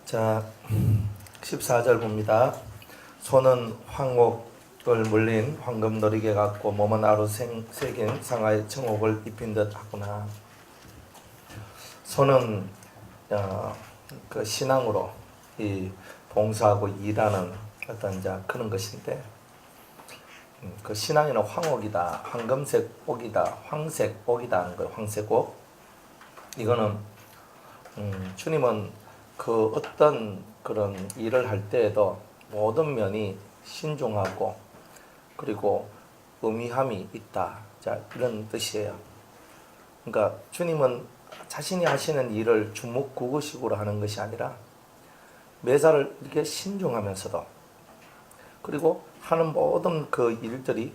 자, 14절 봅니다. 손은 황옥을 물린 황금 너리개 같고 몸은 아로 새긴 상아의 청옥을 입힌 듯 하구나. 손은 그 신앙으로 이 봉사하고 일하는 어떤 그런 것인데, 그 신앙에는 황옥이다, 황금색 옥이다, 황색 옥이다 하는 거예요. 황색 옥. 이거는 주님은 그 어떤 그런 일을 할 때에도 모든 면이 신중하고 그리고 의미함이 있다. 자, 이런 뜻이에요. 그러니까 주님은 자신이 하시는 일을 주묵구구식으로 하는 것이 아니라 매사를 이렇게 신중하면서도, 그리고 하는 모든 그 일들이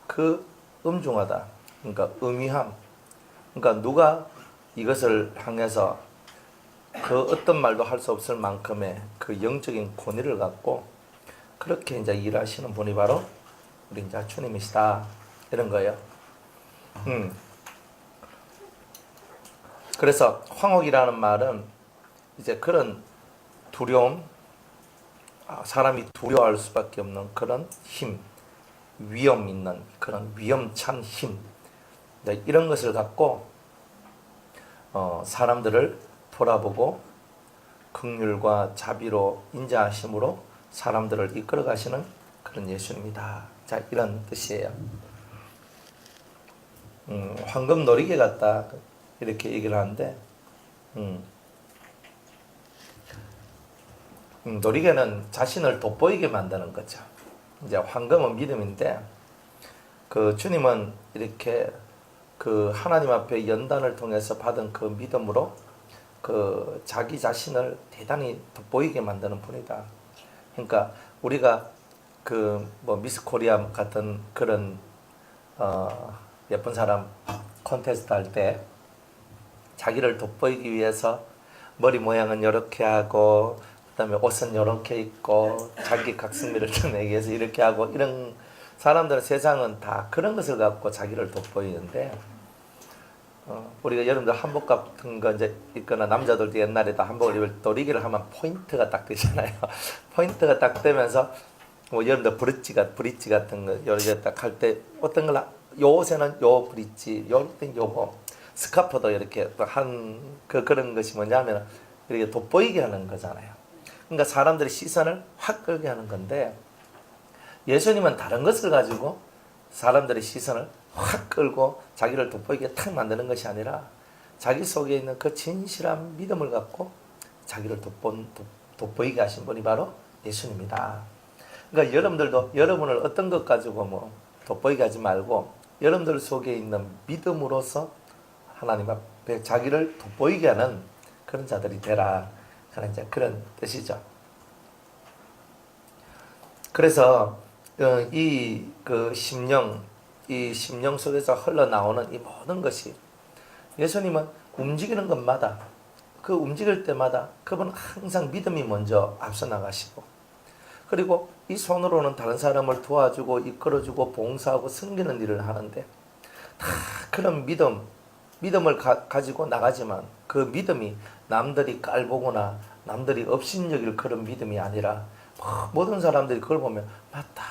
그 엄중하다. 그러니까 의미함. 그러니까 누가 이것을 향해서 그 어떤 말도 할 수 없을 만큼의 그 영적인 권위를 갖고 그렇게 이제 일하시는 분이 바로 우리 이제 주님이시다, 이런 거예요. 그래서 황옥이라는 말은 이제 그런 두려움, 사람이 두려워할 수밖에 없는 그런 힘, 위험 있는 그런 위험찬 힘, 이런 것을 갖고 사람들을 돌아보고 긍휼과 자비로 인자하심으로 사람들을 이끌어 가시는 그런 예수님이다. 자, 이런 뜻이에요. 황금 너리개 같다, 이렇게 얘기를 하는데, 너리개는 자신을 돋보이게 만드는 거죠. 이제 황금은 믿음인데, 그 주님은 이렇게 그 하나님 앞에 연단을 통해서 받은 그 믿음으로 그 자기 자신을 대단히 돋보이게 만드는 분이다. 그러니까 우리가 그 뭐 미스 코리아 같은 그런 예쁜 사람 콘테스트 할 때 자기를 돋보이기 위해서 머리 모양은 이렇게 하고 그다음에 옷은 이렇게 입고 자기 각성미를 드러내기 위해서 이렇게 하고, 이런 사람들은, 세상은 다 그런 것을 갖고 자기를 돋보이는데, 우리가 여러분들 한복 같은 거 이제 입거나 남자들도 옛날에 다 한복을 입을 때 너리개를 하면 포인트가 딱 되잖아요. 포인트가 딱 되면서 뭐 여러분들 브릿지 같은 거 이렇게 딱 할 때 어떤 걸, 요 옷에는 요 브릿지, 요 때는 요거, 스카프도 이렇게 한 그런 것이 뭐냐면 이렇게 돋보이게 하는 거잖아요. 그러니까 사람들의 시선을 확 끌게 하는 건데, 예수님은 다른 것을 가지고 사람들의 시선을 확 끌고 자기를 돋보이게 탁 만드는 것이 아니라 자기 속에 있는 그 진실한 믿음을 갖고 자기를 돋보이게 하신 분이 바로 예수님이다. 그러니까 여러분들도 여러분을 어떤 것 가지고 뭐 돋보이게 하지 말고 여러분들 속에 있는 믿음으로서 하나님 앞에 자기를 돋보이게 하는 그런 자들이 되라, 그런 이제 그런 뜻이죠. 그래서 이 심령 속에서 흘러나오는 이 모든 것이, 예수님은 움직이는 것마다, 그 움직일 때마다 그분은 항상 믿음이 먼저 앞서 나가시고, 그리고 이 손으로는 다른 사람을 도와주고 이끌어주고 봉사하고 섬기는 일을 하는데, 다 그런 믿음을 가지고 나가지만 그 믿음이 남들이 깔보거나 남들이 업신여길 그런 믿음이 아니라 모든 사람들이 그걸 보면 맞다,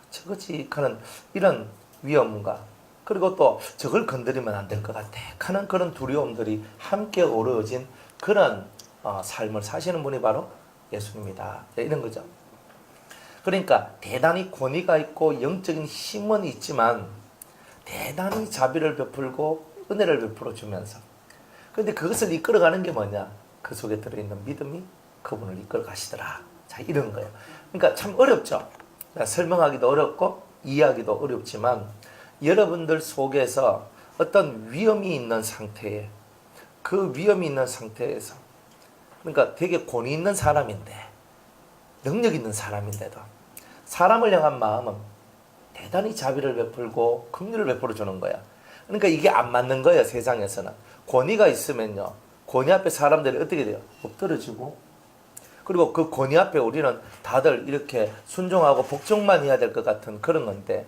저거지 하는 이런 위험과, 그리고 또 저걸 건드리면 안 될 것 같아 하는 그런 두려움들이 함께 어우러진 그런 삶을 사시는 분이 바로 예수님이다, 이런 거죠. 그러니까 대단히 권위가 있고 영적인 힘은 있지만 대단히 자비를 베풀고 은혜를 베풀어 주면서, 그런데 그것을 이끌어가는 게 뭐냐, 그 속에 들어있는 믿음이 그분을 이끌어 가시더라. 자, 이런 거예요. 그러니까 참 어렵죠. 설명하기도 어렵고 이해하기도 어렵지만, 여러분들 속에서 어떤 위험이 있는 상태에, 그 위험이 있는 상태에서, 그러니까 되게 권위 있는 사람인데, 능력 있는 사람인데도 사람을 향한 마음은 대단히 자비를 베풀고 긍휼을 베풀어 주는 거야. 그러니까 이게 안 맞는 거예요. 세상에서는 권위가 있으면요, 권위 앞에 사람들이 어떻게 돼요? 엎드려지고, 그리고 그 권위 앞에 우리는 다들 이렇게 순종하고 복종만 해야 될 것 같은 그런 건데,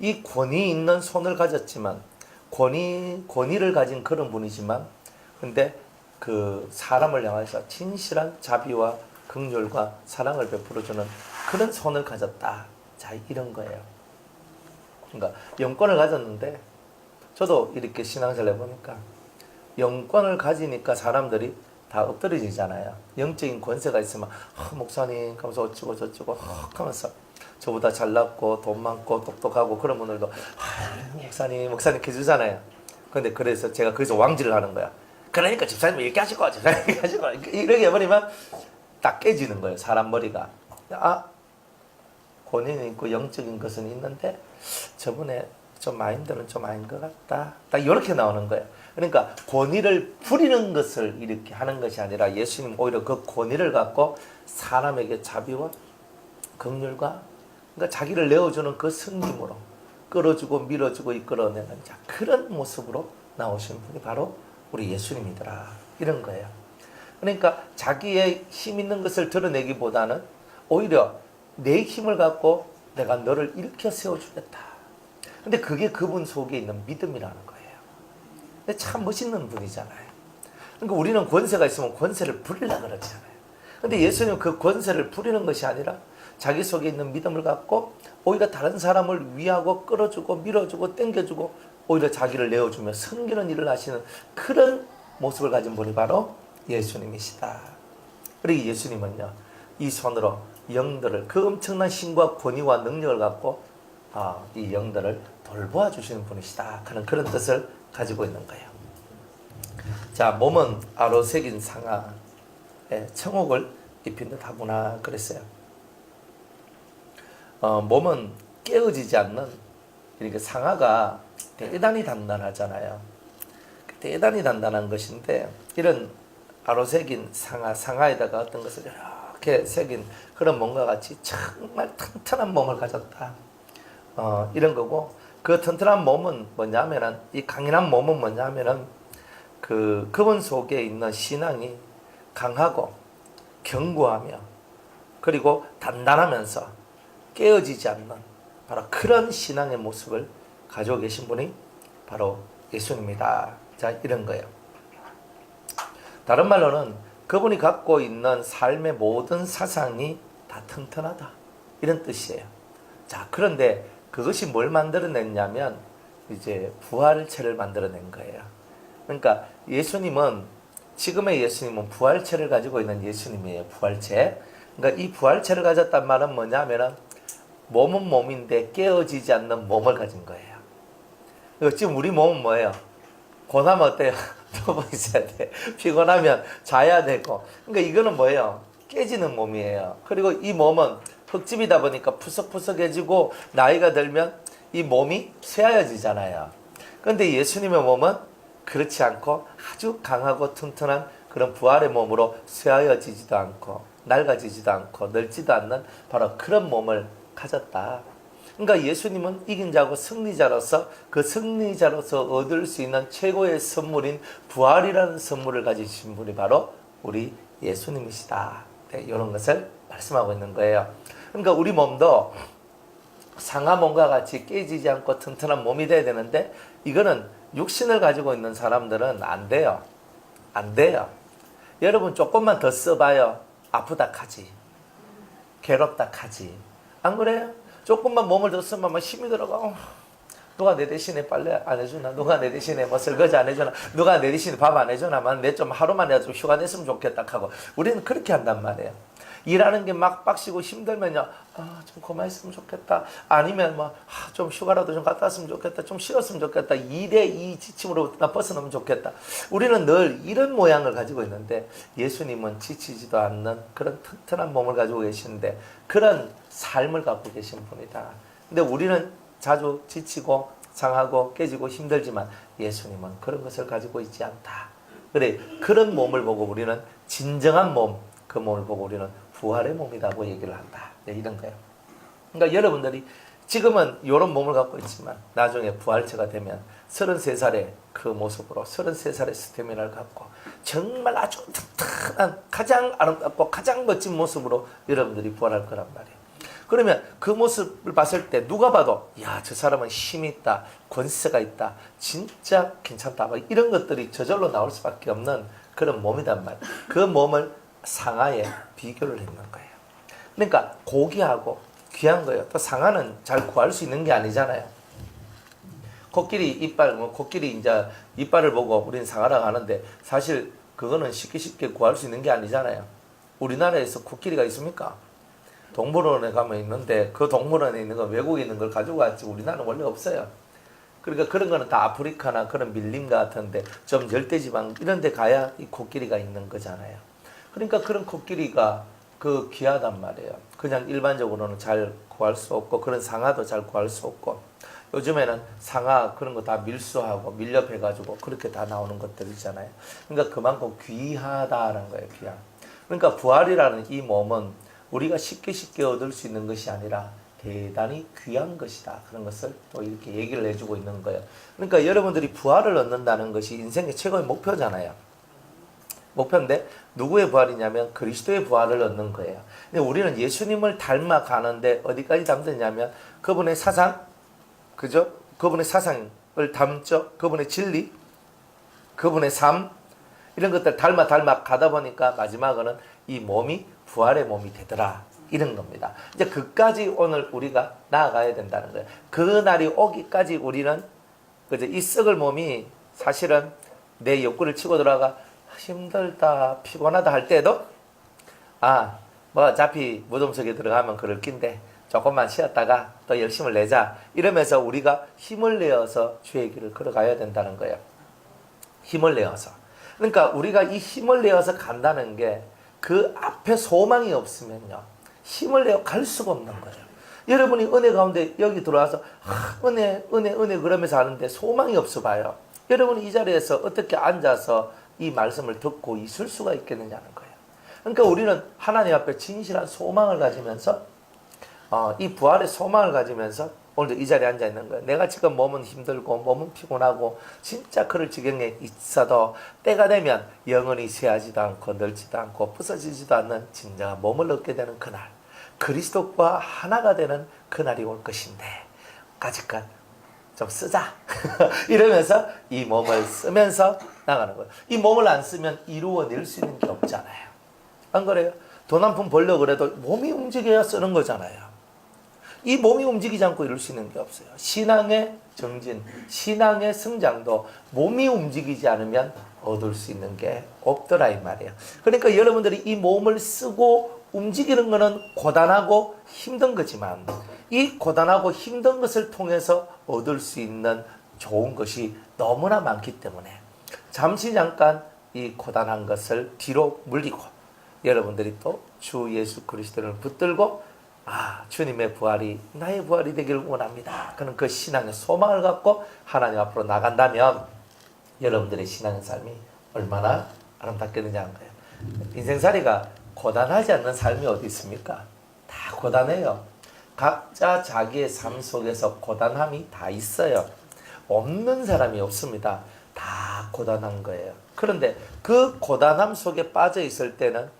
이 권위 있는 손을 가졌지만, 권위를 가진 그런 분이지만, 근데 그 사람을 향해서 진실한 자비와 긍휼과 사랑을 베풀어주는 그런 손을 가졌다. 자, 이런 거예요. 그러니까 영권을 가졌는데 저도 이렇게 신앙생활 해보니까 영권을 가지니까 사람들이 다 엎드려지잖아요. 영적인 권세가 있으면 목사님 하면서 어쩌고 저쩌고 하면서 저보다 잘났고 돈 많고 똑똑하고 그런 분들도 목사님 해주잖아요. 근데 그래서 제가 거기서 왕질을 하는 거야. 그러니까 집사님 이렇게 하시고 집사님 이렇게 하시고 이렇게 해버리면 딱 깨지는 거예요. 사람 머리가. 권위는 있고 영적인 것은 있는데 저번에 좀 마인드는 좀 아닌 것 같다. 딱 이렇게 나오는 거예요. 그러니까 권위를 부리는 것을 이렇게 하는 것이 아니라 예수님 오히려 그 권위를 갖고 사람에게 자비와 긍휼과 그러니까 자기를 내어주는 그 섬김으로 끌어주고 밀어주고 이끌어내는 자 그런 모습으로 나오시는 분이 바로 우리 예수님이더라. 이런 거예요. 그러니까 자기의 힘 있는 것을 드러내기보다는 오히려 내 힘을 갖고 내가 너를 일으켜 세워주겠다. 근데 그게 그분 속에 있는 믿음이라는 거예요. 근데 참 멋있는 분이잖아요. 그러니까 우리는 권세가 있으면 권세를 부리려고 그러잖아요. 근데 예수님은 그 권세를 부리는 것이 아니라 자기 속에 있는 믿음을 갖고 오히려 다른 사람을 위하고 끌어주고 밀어주고 땡겨주고 오히려 자기를 내어주며 섬기는 일을 하시는 그런 모습을 가진 분이 바로 예수님이시다. 그리고 예수님은요, 이 손으로 영들을 그 엄청난 힘과 권위와 능력을 갖고 이 영들을 돌보아 주시는 분이시다 하는 그런 뜻을 가지고 있는 거예요. 자, 몸은 아로 새긴 상아에 청옥을 입힌 듯 하구나 그랬어요. 몸은 깨어지지 않는 이렇게 상아가 대단히 단단하잖아요. 대단히 단단한 것인데 이런 아로 새긴 상아에다가 어떤 것을 이렇게 새긴 그런 몸과 같이 정말 튼튼한 몸을 가졌다. 이런 거고 그 튼튼한 몸은 뭐냐면은 이 강인한 몸은 뭐냐면은 그분 속에 있는 신앙이 강하고 견고하며 그리고 단단하면서 깨어지지 않는 바로 그런 신앙의 모습을 가지고 계신 분이 바로 예수님이다. 자, 이런 거예요. 다른 말로는 그분이 갖고 있는 삶의 모든 사상이 다 튼튼하다. 이런 뜻이에요. 자, 그런데 그것이 뭘 만들어냈냐면 이제 부활체를 만들어낸 거예요. 그러니까 지금의 예수님은 부활체를 가지고 있는 예수님이에요. 부활체. 그러니까 이 부활체를 가졌단 말은 뭐냐면은 몸은 몸인데 깨어지지 않는 몸을 가진 거예요. 지금 우리 몸은 뭐예요? 고나면 어때요? 누워 있어야 돼. 피곤하면 자야 되고. 그러니까 이거는 뭐예요? 깨지는 몸이에요. 그리고 이 몸은 흙집이다 보니까 푸석푸석해지고 나이가 들면 이 몸이 쇠하여지잖아요. 그런데 예수님의 몸은 그렇지 않고 아주 강하고 튼튼한 그런 부활의 몸으로 쇠하여지지도 않고 낡아지지도 않고 늙지도 않는 바로 그런 몸을 가졌다. 그러니까 예수님은 이긴 자고 승리자로서 그 승리자로서 얻을 수 있는 최고의 선물인 부활이라는 선물을 가지신 분이 바로 우리 예수님이시다. 네, 이런 것을 말씀하고 있는 거예요. 그러니까 우리 몸도 상하 몸과 같이 깨지지 않고 튼튼한 몸이 돼야 되는데 이거는 육신을 가지고 있는 사람들은 안 돼요. 안 돼요. 여러분 조금만 더 써봐요. 아프다 카지. 괴롭다 카지. 안 그래요? 조금만 몸을 더 쓰면 막 힘이 들어가. 누가 내 대신에 빨래 안 해주나? 누가 내 대신에 뭐 설거지 안 해주나? 누가 내 대신에 밥 안 해주나? 내 좀 하루만이라도 좀 휴가 냈으면 좋겠다 하고 우리는 그렇게 한단 말이에요. 일하는 게 막 빡시고 힘들면요, 좀 그만했으면 좋겠다. 아니면 좀 휴가라도 좀 갔다 왔으면 좋겠다. 좀 쉬었으면 좋겠다. 이 지침으로부터 나 벗어나면 좋겠다. 우리는 늘 이런 모양을 가지고 있는데 예수님은 지치지도 않는 그런 튼튼한 몸을 가지고 계시는데 그런 삶을 갖고 계신 분이다. 근데 우리는 자주 지치고 상하고 깨지고 힘들지만 예수님은 그런 것을 가지고 있지 않다. 그래, 그런 몸을 보고 우리는 진정한 몸, 그 몸을 보고 우리는 부활의 몸이라고 얘기를 한다. 네, 이런 거예요. 그러니까 여러분들이 지금은 이런 몸을 갖고 있지만 나중에 부활체가 되면 33살의 그 모습으로 33살의 스태미나를 갖고 정말 아주 튼튼한 가장 아름답고 가장 멋진 모습으로 여러분들이 부활할 거란 말이에요. 그러면 그 모습을 봤을 때 누가 봐도 야, 저 사람은 힘이 있다, 권세가 있다, 진짜 괜찮다, 이런 것들이 저절로 나올 수밖에 없는 그런 몸이단 말이에요. 그 몸을 상아에 비교를 했는 거예요. 그러니까 고귀하고 귀한 거예요. 또 상아는 잘 구할 수 있는 게 아니잖아요. 코끼리 이빨, 코끼리 이제 이빨을 보고 우리는 상아라고 하는데 사실 그거는 쉽게 구할 수 있는 게 아니잖아요. 우리나라에서 코끼리가 있습니까? 동물원에 가면 있는데 그 동물원에 있는 거 외국에 있는 걸 가지고 왔지 우리나라는 원래 없어요. 그러니까 그런 거는 다 아프리카나 그런 밀림 같은데 좀 열대지방 이런 데 가야 이 코끼리가 있는 거잖아요. 그러니까 그런 코끼리가 그 귀하단 말이에요. 그냥 일반적으로는 잘 구할 수 없고 그런 상아도 잘 구할 수 없고 요즘에는 상아 그런 거 다 밀수하고 밀렵해가지고 그렇게 다 나오는 것들 있잖아요. 그러니까 그만큼 귀하다는 거예요. 귀한. 그러니까 부활이라는 이 몸은 우리가 쉽게 얻을 수 있는 것이 아니라 대단히 귀한 것이다. 그런 것을 또 이렇게 얘기를 해주고 있는 거예요. 그러니까 여러분들이 부활을 얻는다는 것이 인생의 최고의 목표잖아요. 목표인데 누구의 부활이냐면 그리스도의 부활을 얻는 거예요. 근데 우리는 예수님을 닮아가는데 어디까지 담느냐면 그분의 사상, 그죠? 그분의 사상을 담죠. 그분의 진리, 그분의 삶 이런 것들 닮아 가다 보니까 마지막으로는 이 몸이 부활의 몸이 되더라. 이런 겁니다. 이제 그까지 오늘 우리가 나아가야 된다는 거예요. 그 날이 오기까지 우리는 그죠? 이 썩을 몸이 사실은 내 욕구를 치고 들어가 힘들다, 피곤하다 할 때도 뭐 어차피 무덤 속에 들어가면 그럴 낀데 조금만 쉬었다가 또 열심을 내자 이러면서 우리가 힘을 내어서 주의 길을 걸어가야 된다는 거예요. 힘을 내어서. 그러니까 우리가 이 힘을 내어서 간다는 게 그 앞에 소망이 없으면요 힘을 내어 갈 수가 없는 거예요. 여러분이 은혜 가운데 여기 들어와서 은혜 그러면서 하는데 소망이 없어 봐요. 여러분이 이 자리에서 어떻게 앉아서 이 말씀을 듣고 있을 수가 있겠느냐는 거예요. 그러니까 우리는 하나님 앞에 진실한 소망을 가지면서 이 부활의 소망을 가지면서 오늘도 이 자리에 앉아 있는 거예요. 내가 지금 몸은 힘들고 몸은 피곤하고 진짜 그럴 지경에 있어도 때가 되면 영원히 쇠하지도 않고 늙지도 않고 부서지지도 않는 진정한 몸을 얻게 되는 그날, 그리스도와 하나가 되는 그날이 올 것인데 까짓것 좀 쓰자 이러면서 이 몸을 쓰면서 나가는 거예요. 이 몸을 안 쓰면 이루어낼 수 있는 게 없잖아요. 안 그래요? 돈 한 푼 벌려고 그래도 몸이 움직여야 쓰는 거잖아요. 이 몸이 움직이지 않고 이룰 수 있는 게 없어요. 신앙의 정진, 신앙의 성장도 몸이 움직이지 않으면 얻을 수 있는 게 없더라 이 말이에요. 그러니까 여러분들이 이 몸을 쓰고 움직이는 것은 고단하고 힘든 거지만 이 고단하고 힘든 것을 통해서 얻을 수 있는 좋은 것이 너무나 많기 때문에 잠시 잠깐 이 고단한 것을 뒤로 물리고 여러분들이 또 주 예수 그리스도를 붙들고 주님의 부활이 나의 부활이 되기를 원합니다. 그런 그 신앙의 소망을 갖고 하나님 앞으로 나간다면 여러분들의 신앙의 삶이 얼마나 아름답겠느냐 하는 거예요. 인생살이가 고단하지 않는 삶이 어디 있습니까? 다 고단해요. 각자 자기의 삶 속에서 고단함이 다 있어요. 없는 사람이 없습니다. 다 고단한 거예요. 그런데 그 고단함 속에 빠져 있을 때는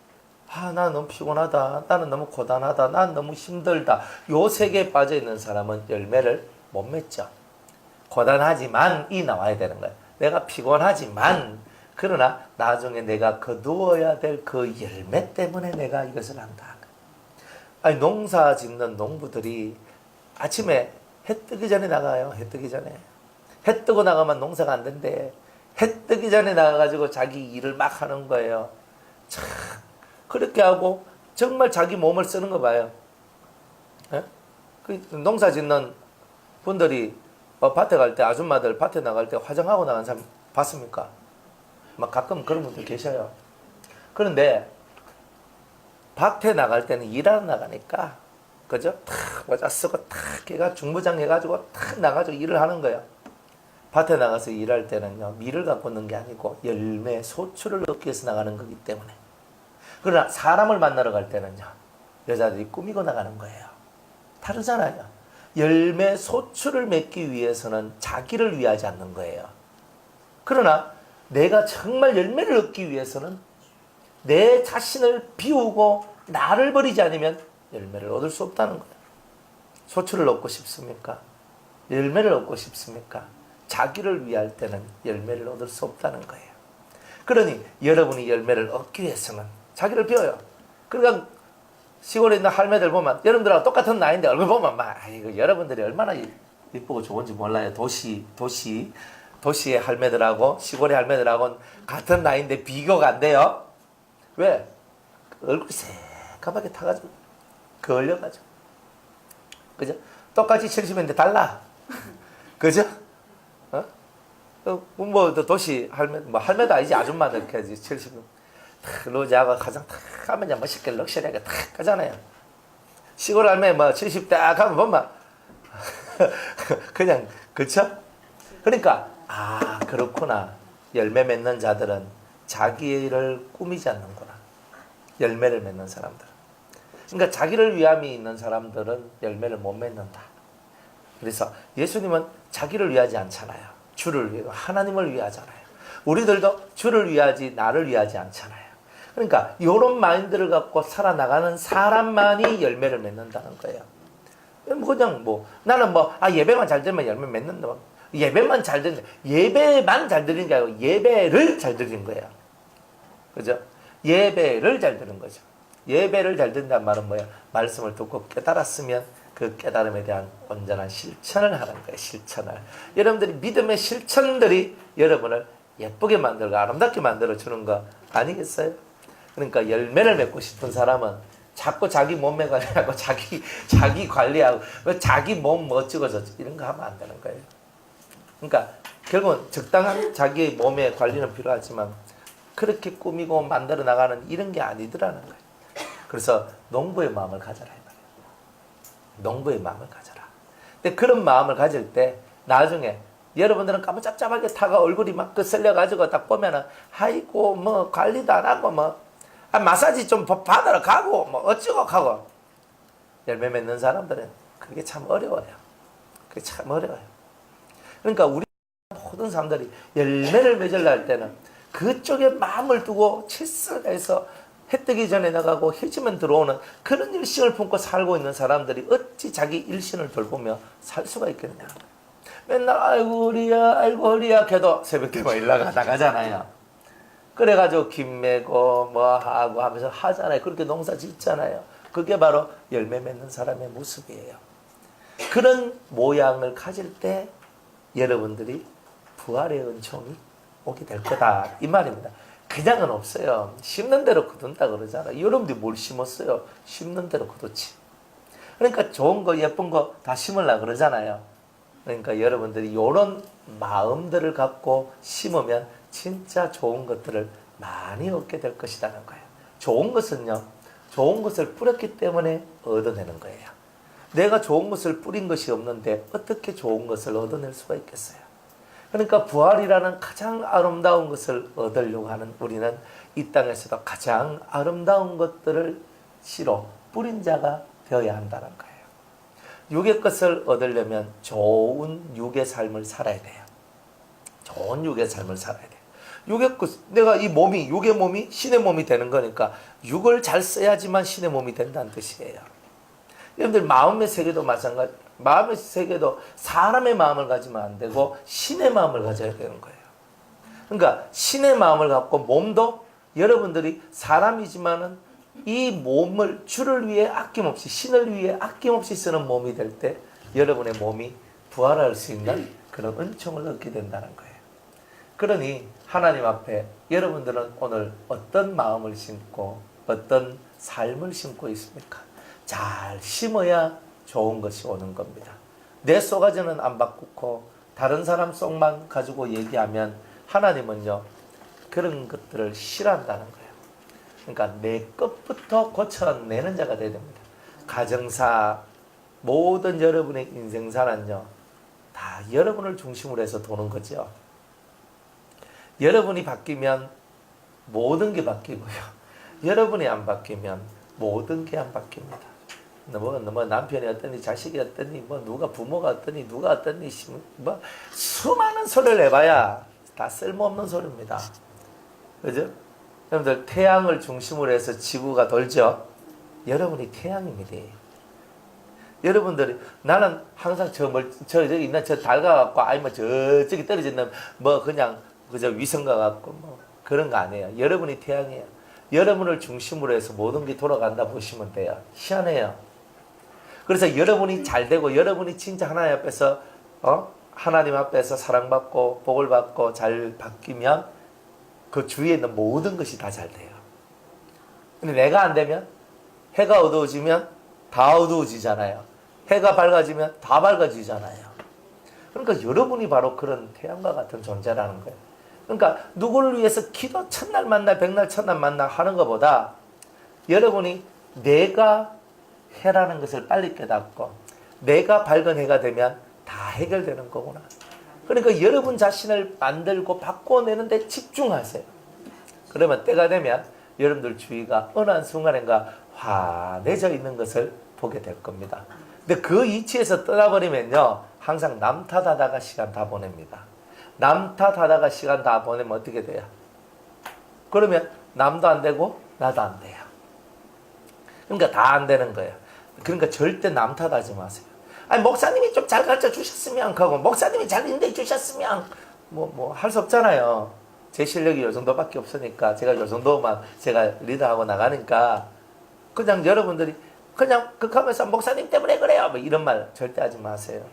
나는 너무 피곤하다. 나는 너무 고단하다. 나는 너무 힘들다. 요 세계에 빠져 있는 사람은 열매를 못 맺죠. 고단하지만이 나와야 되는 거예요. 내가 피곤하지만 그러나 나중에 내가 거두어야 될 그 열매 때문에 내가 이것을 한다. 농사 짓는 농부들이 아침에 해 뜨기 전에 나가요. 해 뜨기 전에. 해 뜨고 나가면 농사가 안 된대. 해 뜨기 전에 나가가지고 자기 일을 막 하는 거예요. 참 그렇게 하고 정말 자기 몸을 쓰는 거 봐요. 예? 그 농사 짓는 분들이 밭에 갈 때 아줌마들 밭에 나갈 때 화장하고 나간 사람 봤습니까? 막 가끔 그런 분들 계셔요. 그런데 밭에 나갈 때는 일하러 나가니까 그죠? 탁 모자 쓰고 탁 걔가 중부장 해가지고 탁 나가지고 일을 하는 거예요. 밭에 나가서 일할 때는요 밀을 갖고 있는 게 아니고 열매 소출을 얻기 위해서 나가는 거기 때문에. 그러나 사람을 만나러 갈 때는요 여자들이 꾸미고 나가는 거예요. 다르잖아요. 열매 소출을 맺기 위해서는 자기를 위하지 않는 거예요. 그러나 내가 정말 열매를 얻기 위해서는 내 자신을 비우고 나를 버리지 않으면 열매를 얻을 수 없다는 거예요. 소출을 얻고 싶습니까? 열매를 얻고 싶습니까? 자기를 위할 때는 열매를 얻을 수 없다는 거예요. 그러니 여러분이 열매를 얻기 위해서는 자기를 비워요. 그러니까 시골에 있는 할매들 보면 여러분들하고 똑같은 나이인데 얼굴 보면 막 아이고 여러분들이 얼마나 이쁘고 좋은지 몰라요. 도시의 할매들하고 시골의 할매들하고는 같은 나이인데 비교가 안 돼요. 왜? 얼굴이 새까맣게 타가지고 걸려가지고 그죠? 똑같이 70인데 달라. 그죠? 어? 뭐 도시 할매 뭐 할매도 아니지 아줌마들 까지 70은 로제하고 가장 탁 하면 그냥 멋있게 럭셔리하게 탁 하잖아요. 시골 할매 뭐 70 딱 하면 보면 그냥 그쵸? 그러니까 아 그렇구나. 열매 맺는 자들은 자기를 꾸미지 않는구나. 열매를 맺는 사람들은. 그러니까 자기를 위함이 있는 사람들은 열매를 못 맺는다. 그래서 예수님은 자기를 위하지 않잖아요. 주를 위해 하나님을 위하잖아요. 우리들도 주를 위하지 나를 위하지 않잖아요. 그러니까 이런 마인드를 갖고 살아나가는 사람만이 열매를 맺는다는 거예요. 그냥 나는 예배만 잘 드리면 열매 맺는다. 예배만 잘 드리는 예배만 잘 드리는 게 아니고 예배를 잘 드리는 거예요. 그죠? 예배를 잘 드리는 거죠. 예배를 잘 듣는다는 말은 뭐예요? 말씀을 듣고 깨달았으면 그 깨달음에 대한 온전한 실천을 하는 거예요. 실천을. 여러분들이 믿음의 실천들이 여러분을 예쁘게 만들고 아름답게 만들어주는 거 아니겠어요? 그러니까 열매를 맺고 싶은 사람은 자꾸 자기 몸매 관리하고 자기 관리하고 자기 몸 어쩌고 저쩌고 이런 거 하면 안 되는 거예요. 그러니까 결국은 적당한 자기의 몸의 관리는 필요하지만 그렇게 꾸미고 만들어 나가는 이런 게 아니더라는 거예요. 그래서 농부의 마음을 가져라. 농부의 마음을 가져라. 근데 그런 마음을 가질 때 나중에 여러분들은 까무잡잡하게 타가 얼굴이 막 썰려가지고 딱 보면은 아이고 뭐 관리도 안 하고 마사지 좀 받으러 가고 어쩌고 하고 열매 맺는 사람들은 그게 참 어려워요. 그게 참 어려워요. 그러니까 우리 모든 사람들이 열매를 맺으려 할 때는 그쪽에 마음을 두고 칠성해서 해 뜨기 전에 나가고 해지면 들어오는 그런 일심을 품고 살고 있는 사람들이 어찌 자기 일신을 돌보며 살 수가 있겠냐. 맨날 아이고 우리야 걔도 새벽에 일나가 나가잖아요. 그래가지고 김 메고 하고 하면서 하잖아요. 그렇게 농사 짓잖아요. 그게 바로 열매 맺는 사람의 모습이에요. 그런 모양을 가질 때 여러분들이 부활의 은총이 오게 될 거다 이 말입니다. 그냥은 없어요. 심는 대로 거둔다 그러잖아요. 여러분들이 뭘 심었어요? 심는 대로 거뒀지. 그러니까 좋은 거 예쁜 거 다 심으려고 그러잖아요. 그러니까 여러분들이 이런 마음들을 갖고 심으면 진짜 좋은 것들을 많이 얻게 될 것이라는 거예요. 좋은 것은요. 좋은 것을 뿌렸기 때문에 얻어내는 거예요. 내가 좋은 것을 뿌린 것이 없는데 어떻게 좋은 것을 얻어낼 수가 있겠어요? 그러니까 부활이라는 가장 아름다운 것을 얻으려고 하는 우리는 이 땅에서도 가장 아름다운 것들을 씨로 뿌린 자가 되어야 한다는 거예요. 육의 것을 얻으려면 좋은 육의 삶을 살아야 돼요. 좋은 육의 삶을 살아야 돼요. 육의 것, 내가 이 몸이, 육의 몸이 신의 몸이 되는 거니까 육을 잘 써야지만 신의 몸이 된다는 뜻이에요. 여러분들 마음의 세계도 마찬가지. 마음의 세계도 사람의 마음을 가지면 안 되고 신의 마음을 가져야 되는 거예요. 그러니까 신의 마음을 갖고 몸도 여러분들이 사람이지만은 이 몸을 주를 위해 아낌없이 신을 위해 아낌없이 쓰는 몸이 될 때 여러분의 몸이 부활할 수 있는 그런 은총을 얻게 된다는 거예요. 그러니 하나님 앞에 여러분들은 오늘 어떤 마음을 심고 어떤 삶을 심고 있습니까? 잘 심어야 좋은 것이 오는 겁니다. 내 속가지는 안 바꾸고 다른 사람 속만 가지고 얘기하면 하나님은요 그런 것들을 싫어한다는 거예요. 그러니까 내 것부터 고쳐내는 자가 되어야 됩니다. 가정사 모든 여러분의 인생사는요 다 여러분을 중심으로 해서 도는 거죠. 여러분이 바뀌면 모든 게 바뀌고요. 여러분이 안 바뀌면 모든 게 안 바뀝니다. 뭐 남편이 어떠니 자식이 어떠니 누가 부모가 어떠니 누가 어떠니 수많은 소리를 해봐야 다 쓸모없는 소리입니다. 그죠? 여러분들 태양을 중심으로 해서 지구가 돌죠. 여러분이 태양입니다. 여러분들이 나는 항상 저기 있는 저 달 가갖고 아니면 저쪽에 떨어져 있는 그냥 그저 위성가 갖고 그런 거 아니에요. 여러분이 태양이에요. 여러분을 중심으로 해서 모든 게 돌아간다 보시면 돼요. 희한해요. 그래서 여러분이 잘 되고 여러분이 진짜 하나님 앞에서 하나님 앞에서 사랑받고 복을 받고 잘 바뀌면 그 주위에 있는 모든 것이 다 잘 돼요. 근데 내가 안 되면 해가 어두워지면 다 어두워지잖아요. 해가 밝아지면 다 밝아지잖아요. 그러니까 여러분이 바로 그런 태양과 같은 존재라는 거예요. 그러니까 누구를 위해서 기도 첫날 만날 백날 첫날 만날 하는 것보다 여러분이 내가 해라는 것을 빨리 깨닫고 내가 밝은 해가 되면 다 해결되는 거구나. 그러니까 여러분 자신을 만들고 바꿔내는 데 집중하세요. 그러면 때가 되면 여러분들 주위가 어느 한순간인가 환해져 있는 것을 보게 될 겁니다. 근데 그 이치에서 떠나버리면요, 항상 남 탓하다가 시간 다 보냅니다. 남 탓하다가 시간 다 보내면 어떻게 돼요? 그러면 남도 안 되고 나도 안 돼요. 그러니까 다 안 되는 거예요. 그러니까 절대 남 탓하지 마세요. 아니 목사님이 좀 잘 가르쳐 주셨으면 하고 목사님이 잘 인도해 주셨으면 뭐 할 수 없잖아요. 제 실력이 요 정도밖에 없으니까 제가 요 정도만 제가 리더하고 나가니까 그냥 여러분들이 그냥 극하면서 목사님 때문에 그래요 뭐 이런 말 절대 하지 마세요.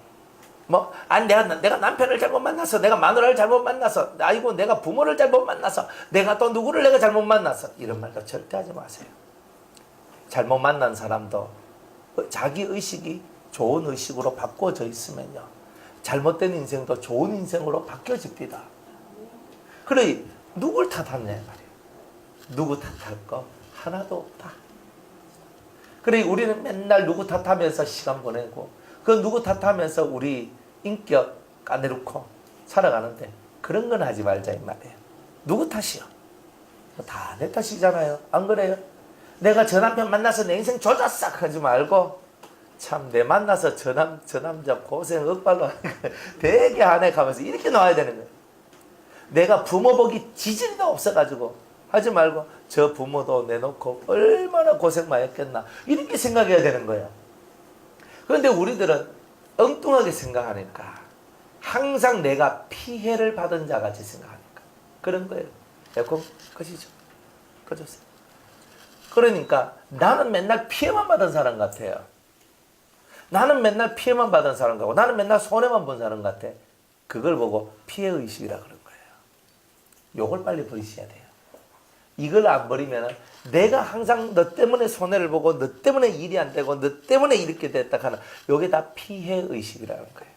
뭐 아니 내가 남편을 잘못 만나서 내가 마누라를 잘못 만나서 아이고 내가 부모를 잘못 만나서 내가 또 누구를 내가 잘못 만나서 이런 말도 절대 하지 마세요. 잘못 만난 사람도 자기 의식이 좋은 의식으로 바꿔져 있으면요, 잘못된 인생도 좋은 인생으로 바뀌어집니다. 그래 누굴 탓하냐 말이에요. 누구 탓할 거 하나도 없다. 그래 우리는 맨날 누구 탓하면서 시간 보내고 그 누구 탓하면서 우리 인격 까내놓고 살아가는데 그런 건 하지 말자 이 말이에요. 누구 탓이요? 다 내 탓이잖아요. 안 그래요? 내가 저 남편 만나서 내 인생 조졌어 하지 말고 참 내 만나서 저 남자 고생 억발로 되게 하네 가면서 이렇게 나와야 되는 거예요. 내가 부모 보기 지질도 없어가지고 하지 말고 저 부모도 내놓고 얼마나 고생 많이 했겠나 이렇게 생각해야 되는 거예요. 그런데 우리들은 엉뚱하게 생각하니까 항상 내가 피해를 받은 자 같이 생각하니까 그런 거예요. 에코 것이죠. 꺼졌어요. 그러니까 나는 맨날 피해만 받은 사람 같아요. 나는 맨날 피해만 받은 사람 같고 나는 맨날 손해만 본 사람 같아. 그걸 보고 피해의식이라 그런 거예요. 요걸 빨리 버리셔야 돼요. 이걸 안 버리면 내가 항상 너 때문에 손해를 보고 너 때문에 일이 안 되고 너 때문에 이렇게 됐다 하는 요게 다 피해의식이라는 거예요.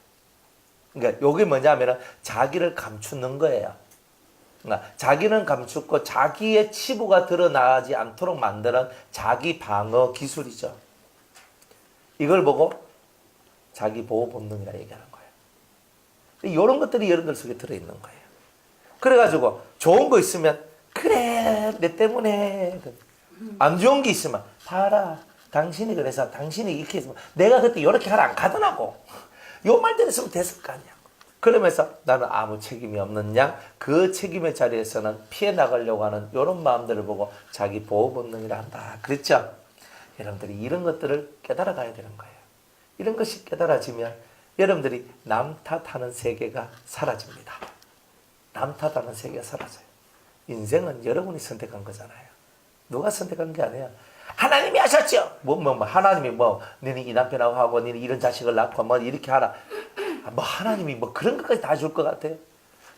그러니까 요게 뭐냐면 자기를 감추는 거예요. 그러니까 자기는 감추고 자기의 치부가 드러나지 않도록 만드는 자기 방어 기술이죠. 이걸 보고 자기 보호 본능이라 얘기하는 거예요. 이런 것들이 여러분들 속에 들어있는 거예요. 그래가지고 좋은 거 있으면 그래 내 때문에 안 좋은 게 있으면 봐라 당신이 그래서 당신이 이렇게 했으면 내가 그때 이렇게 하라 안 가더라고 요 말 들었으면 됐을 거 아니야. 그러면서 나는 아무 책임이 없는 양 그 책임의 자리에서는 피해 나가려고 하는 이런 마음들을 보고 자기 보호 본능이라 한다 그랬죠. 여러분들이 이런 것들을 깨달아 가야 되는 거예요. 이런 것이 깨달아지면 여러분들이 남 탓하는 세계가 사라집니다. 남 탓하는 세계가 사라져요. 인생은 여러분이 선택한 거잖아요. 누가 선택한 게 아니에요. 하나님이 하셨죠. 하나님이 너는 이 남편하고 하고 너는 이런 자식을 낳고 뭐 이렇게 하라. 하나님이 그런 것까지 다 줄 것 같아요.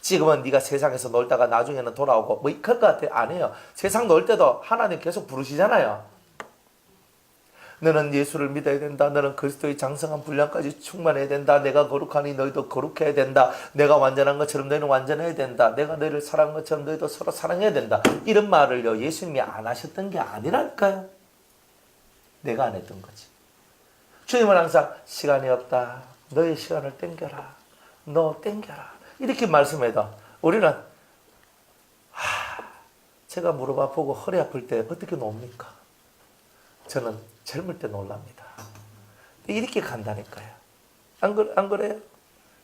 지금은 네가 세상에서 놀다가 나중에는 돌아오고 그럴 것 같아요. 아니에요. 세상 놀 때도 하나님 계속 부르시잖아요. 너는 예수를 믿어야 된다. 너는 그리스도의 장성한 분량까지 충만해야 된다. 내가 거룩하니 너희도 거룩해야 된다. 내가 완전한 것처럼 너희는 완전해야 된다. 내가 너희를 사랑한 것처럼 너희도 서로 사랑해야 된다. 이런 말을요 예수님이 안 하셨던 게 아니랄까요. 내가 안 했던 거지. 주님은 항상 시간이 없다. 너의 시간을 땡겨라. 너 땡겨라. 이렇게 말씀해도 우리는 제가 무릎 아프고 허리 아플 때 어떻게 놉니까? 저는 젊을 때 놀랍니다. 이렇게 간다니까요. 안 그래요?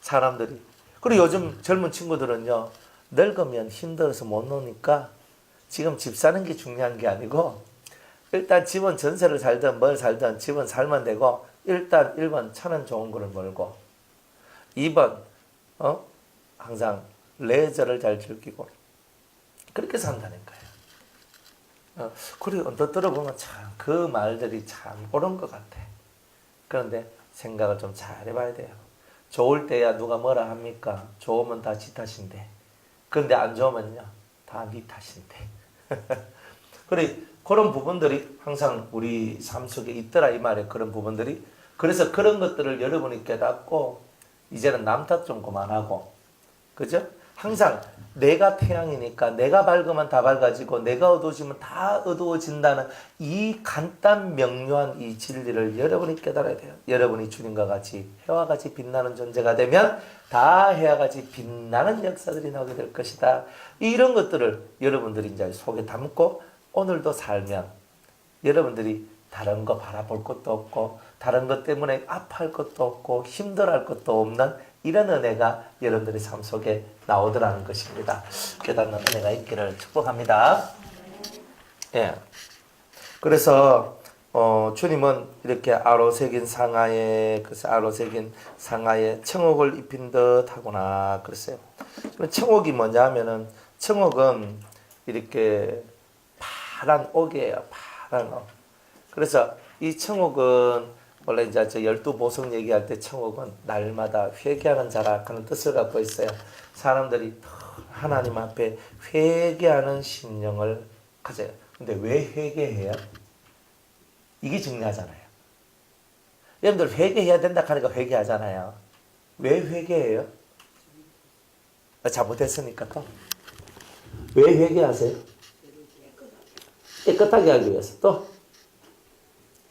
사람들이. 그리고 요즘 젊은 친구들은요, 늙으면 힘들어서 못 노니까 지금 집 사는 게 중요한 게 아니고, 일단 집은 전세를 살든 뭘 살든 집은 살면 되고, 일단 1번 차는 좋은 거를 몰고, 2번, 항상 레저를 잘 즐기고, 그렇게 산다니까요. 그래 언뜻 들어보면 참 그 말들이 참 옳은 것 같아. 그런데 생각을 좀 잘 해봐야 돼요. 좋을 때야 누가 뭐라 합니까? 좋으면 다 지 탓인데. 그런데 안 좋으면요 다 네 탓인데. 그래 그런 부분들이 항상 우리 삶 속에 있더라 이 말에 그런 부분들이. 그래서 그런 것들을 여러분이 깨닫고 이제는 남 탓 좀 그만하고, 그죠? 항상 내가 태양이니까 내가 밝으면 다 밝아지고 내가 어두워지면 다 어두워진다는 이 간단 명료한 이 진리를 여러분이 깨달아야 돼요. 여러분이 주님과 같이 해와 같이 빛나는 존재가 되면 다 해와 같이 빛나는 역사들이 나오게 될 것이다. 이런 것들을 여러분들이 이제 속에 담고 오늘도 살면 여러분들이 다른 거 바라볼 것도 없고 다른 것 때문에 아파할 것도 없고 힘들어할 것도 없는 이런 은혜가 여러분들의 삶 속에 나오더라는 것입니다. 깨닫는 은혜가 있기를 축복합니다. 예. 그래서 주님은 이렇게 아로새긴 상하에, 그래서 아로새긴 상하에 청옥을 입힌 듯 하구나 그랬어요. 청옥이 뭐냐면은 청옥은 이렇게 파란 옥이에요. 파란 옥. 그래서 이 청옥은 원래 이제 저 12보석 얘기할 때 청옥은 날마다 회개하는 자라 그런 뜻을 갖고 있어요. 사람들이 하나님 앞에 회개하는 심령을 가져요. 근데 왜 회개해요? 이게 중요하잖아요. 여러분들 회개해야 된다 하니까 회개하잖아요. 왜 회개해요? 잘못했으니까 또. 왜 회개하세요? 깨끗하게 하기 위해서. 또?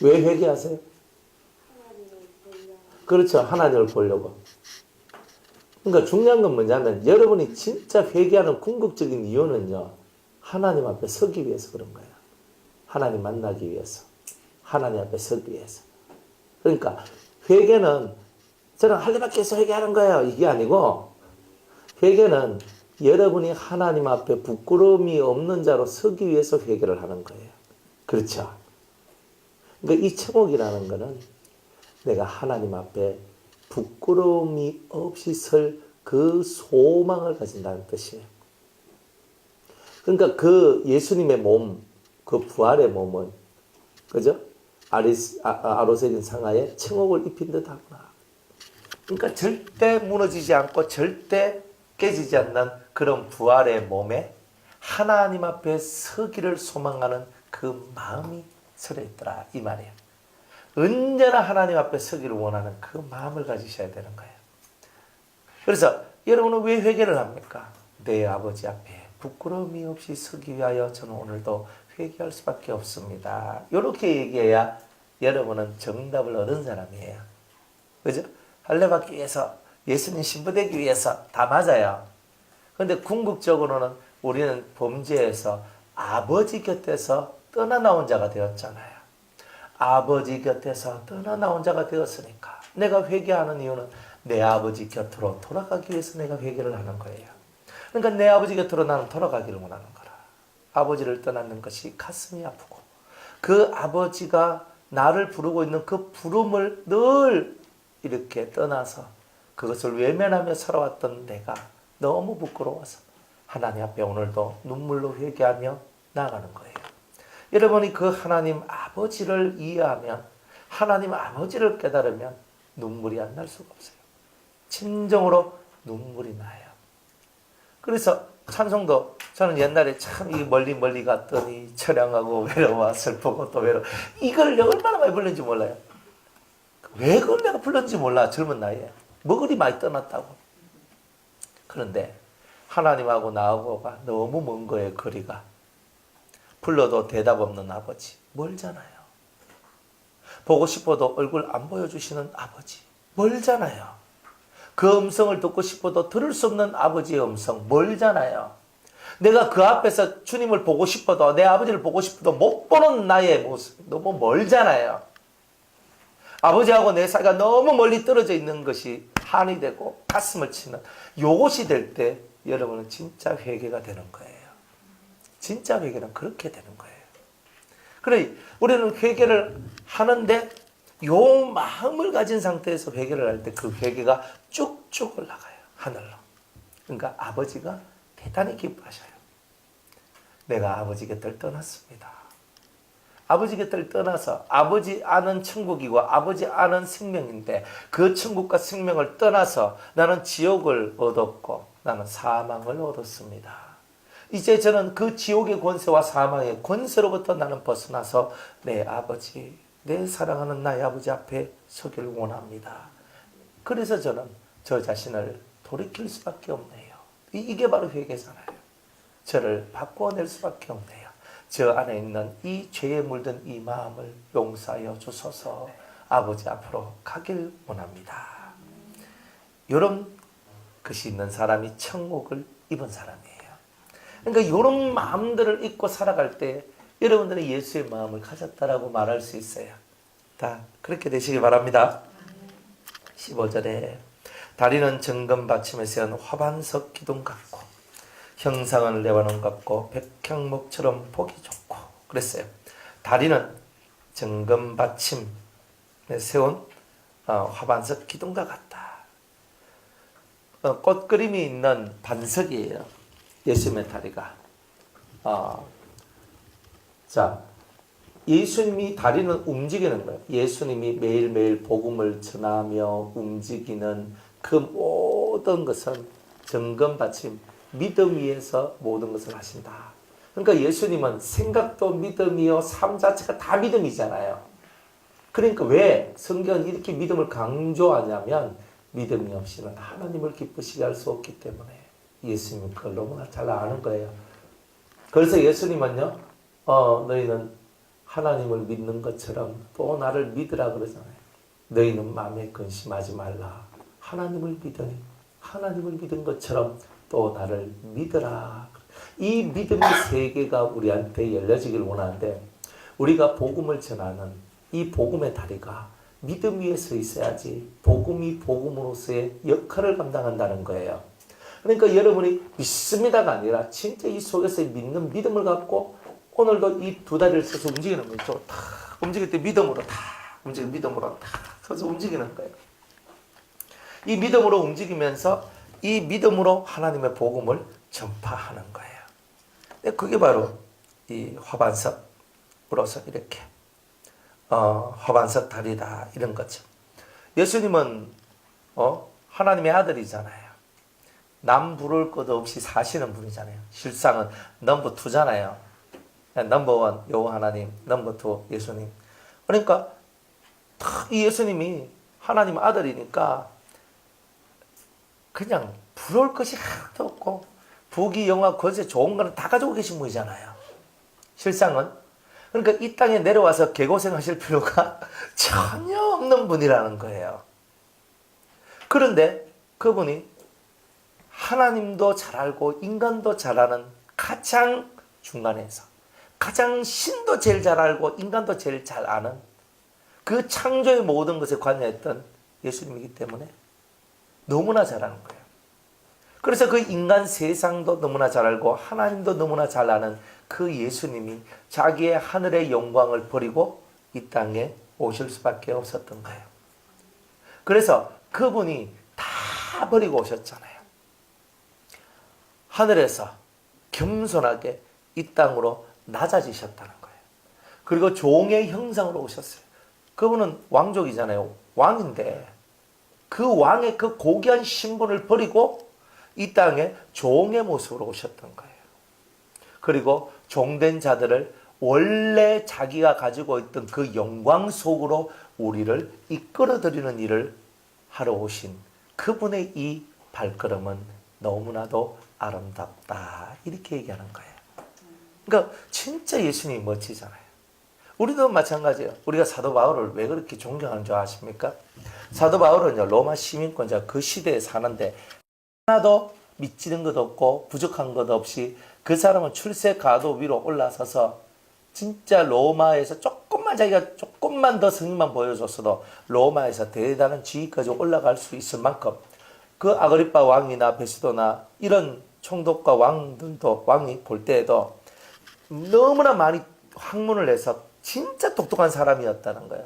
왜 회개하세요? 그렇죠. 하나님을 보려고. 그러니까 중요한 건 뭐냐면 여러분이 진짜 회개하는 궁극적인 이유는요. 하나님 앞에 서기 위해서 그런 거예요. 하나님 만나기 위해서. 하나님 앞에 서기 위해서. 그러니까 회개는 저는 할 일밖에 해서 회개하는 거예요. 이게 아니고 회개는 여러분이 하나님 앞에 부끄러움이 없는 자로 서기 위해서 회개를 하는 거예요. 그렇죠. 그러니까 이 청옥이라는 거는 내가 하나님 앞에 부끄러움이 없이 설 그 소망을 가진다는 뜻이에요. 그러니까 그 예수님의 몸, 그 부활의 몸은, 그죠? 아로새긴 상하에 청옥을 입힌 듯 하구나. 그러니까 절대 무너지지 않고 절대 깨지지 않는 그런 부활의 몸에 하나님 앞에 서기를 소망하는 그 마음이 서려있더라. 이 말이에요. 언제나 하나님 앞에 서기를 원하는 그 마음을 가지셔야 되는 거예요. 그래서 여러분은 왜 회개를 합니까? 내 아버지 앞에 부끄러움이 없이 서기 위하여 저는 오늘도 회개할 수밖에 없습니다. 이렇게 얘기해야 여러분은 정답을 얻은 사람이에요. 그죠? 할례받기 위해서, 예수님 신부되기 위해서 다 맞아요. 그런데 궁극적으로는 우리는 범죄에서 아버지 곁에서 떠나나온 자가 되었잖아요. 아버지 곁에서 떠나나온 자가 되었으니까 내가 회개하는 이유는 내 아버지 곁으로 돌아가기 위해서 내가 회개를 하는 거예요. 그러니까 내 아버지 곁으로 나는 돌아가기를 원하는 거라. 아버지를 떠나는 것이 가슴이 아프고 그 아버지가 나를 부르고 있는 그 부름을 늘 이렇게 떠나서 그것을 외면하며 살아왔던 내가 너무 부끄러워서 하나님 앞에 오늘도 눈물로 회개하며 나아가는 거예요. 여러분이 그 하나님 아버지를 이해하면, 하나님 아버지를 깨달으면 눈물이 안 날 수가 없어요. 진정으로 눈물이 나요. 그래서 찬송도 저는 옛날에 참 이 멀리 갔더니 처량하고 외로워 슬프고 또 외로워, 이걸 얼마나 많이 불렀는지 몰라요. 왜 그걸 내가 불렀는지 몰라. 젊은 나이에 뭐 그리 많이 떠났다고. 그런데 하나님하고 나하고가 너무 먼 거예요. 거리가. 불러도 대답 없는 아버지, 멀잖아요. 보고 싶어도 얼굴 안 보여주시는 아버지, 멀잖아요. 그 음성을 듣고 싶어도 들을 수 없는 아버지의 음성, 멀잖아요. 내가 그 앞에서 주님을 보고 싶어도, 내 아버지를 보고 싶어도 못 보는 나의 모습, 너무 멀잖아요. 아버지하고 내 사이가 너무 멀리 떨어져 있는 것이 한이 되고 가슴을 치는 요것이 될 때 여러분은 진짜 회개가 되는 거예요. 진짜 회개는 그렇게 되는 거예요. 그래, 우리는 회개를 하는데 요 마음을 가진 상태에서 회개를 할 때 그 회개가 쭉쭉 올라가요. 하늘로. 그러니까 아버지가 대단히 기뻐하셔요. 내가 아버지 곁을 떠났습니다. 아버지 곁을 떠나서 아버지 아는 천국이고 아버지 아는 생명인데 그 천국과 생명을 떠나서 나는 지옥을 얻었고 나는 사망을 얻었습니다. 이제 저는 그 지옥의 권세와 사망의 권세로부터 나는 벗어나서 내 아버지, 내 사랑하는 나의 아버지 앞에 서기를 원합니다. 그래서 저는 저 자신을 돌이킬 수밖에 없네요. 이게 바로 회개잖아요. 저를 바꿔낼 수밖에 없네요. 저 안에 있는 이 죄에 물든 이 마음을 용서하여 주소서. 아버지 앞으로 가길 원합니다. 이런 것이 있는 사람이 천국을 입은 사람이에요. 그러니까 이런 마음들을 잊고 살아갈 때 여러분들은 예수의 마음을 가졌다라고 말할 수 있어요. 다 그렇게 되시기 바랍니다. 15절에 다리는 정금 받침에 세운 화반석 기둥 같고 형상은 레바논 같고 백향목처럼 보기 좋고 그랬어요. 다리는 정금 받침에 세운 화반석 기둥과 같다. 꽃그림이 있는 반석이에요. 예수님의 다리가. 자, 예수님이 다리는 움직이는 거예요. 예수님이 매일매일 복음을 전하며 움직이는 그 모든 것은 정금 받침, 믿음 위에서 모든 것을 하신다. 그러니까 예수님은 생각도 믿음이요, 삶 자체가 다 믿음이잖아요. 그러니까 왜 성경은 이렇게 믿음을 강조하냐면 믿음이 없이는 하나님을 기쁘시게 할 수 없기 때문에 예수님은 그걸 너무나 잘 아는 거예요. 그래서 예수님은요, 너희는 하나님을 믿는 것처럼 또 나를 믿으라 그러잖아요. 너희는 마음에 근심하지 말라. 하나님을 믿으니 하나님을 믿은 것처럼 또 나를 믿으라. 이 믿음의 세계가 우리한테 열려지길 원하는데 우리가 복음을 전하는 이 복음의 다리가 믿음 위에 서 있어야지 복음이 복음으로서의 역할을 감당한다는 거예요. 그러니까 여러분이 믿습니다가 아니라 진짜 이 속에서 믿는 믿음을 갖고 오늘도 이 두 다리를 서서 움직이는 거죠. 다 움직일 때 믿음으로 다 움직이는 믿음으로 다 서서 움직이는 거예요. 이 믿음으로 움직이면서 이 믿음으로 하나님의 복음을 전파하는 거예요. 그게 바로 이 화반석으로서 이렇게 화반석 다리다 이런 거죠. 예수님은 하나님의 아들이잖아요. 남 부를 것 없이 사시는 분이잖아요. 실상은 넘버 2잖아요. 넘버 1 여호와 하나님, 넘버 2 예수님. 그러니까 이 예수님이 하나님 아들이니까 그냥 부러울 것이 하나도 없고 부귀 영화 거제 좋은 거는 다 가지고 계신 분이잖아요. 실상은. 그러니까 이 땅에 내려와서 개고생하실 필요가 전혀 없는 분이라는 거예요. 그런데 그분이 하나님도 잘 알고 인간도 잘 아는 가장 중간에서 가장 신도 제일 잘 알고 인간도 제일 잘 아는 그 창조의 모든 것에 관여했던 예수님이기 때문에 너무나 잘 아는 거예요. 그래서 그 인간 세상도 너무나 잘 알고 하나님도 너무나 잘 아는 그 예수님이 자기의 하늘의 영광을 버리고 이 땅에 오실 수밖에 없었던 거예요. 그래서 그분이 다 버리고 오셨잖아요. 하늘에서 겸손하게 이 땅으로 낮아지셨다는 거예요. 그리고 종의 형상으로 오셨어요. 그분은 왕족이잖아요. 왕인데 그 왕의 그 고귀한 신분을 버리고 이 땅에 종의 모습으로 오셨던 거예요. 그리고 종된 자들을 원래 자기가 가지고 있던 그 영광 속으로 우리를 이끌어들이는 일을 하러 오신 그분의 이 발걸음은 너무나도 아름답다. 이렇게 얘기하는 거예요. 그러니까 진짜 예수님이 멋지잖아요. 우리도 마찬가지예요. 우리가 사도 바울을 왜 그렇게 존경하는 줄 아십니까? 사도 바울은요, 로마 시민권자 그 시대에 사는데 하나도 미치는 것 없고 부족한 것 없이 그 사람은 출세 가도 위로 올라서서 진짜 로마에서 자기가 조금만 더 성의만 보여줬어도 로마에서 대단한 지위까지 올라갈 수 있을 만큼 그 아그리파 왕이나 베스도나 이런 총독과 왕이 볼 때에도 너무나 많이 학문을 해서 진짜 똑똑한 사람이었다는 거야.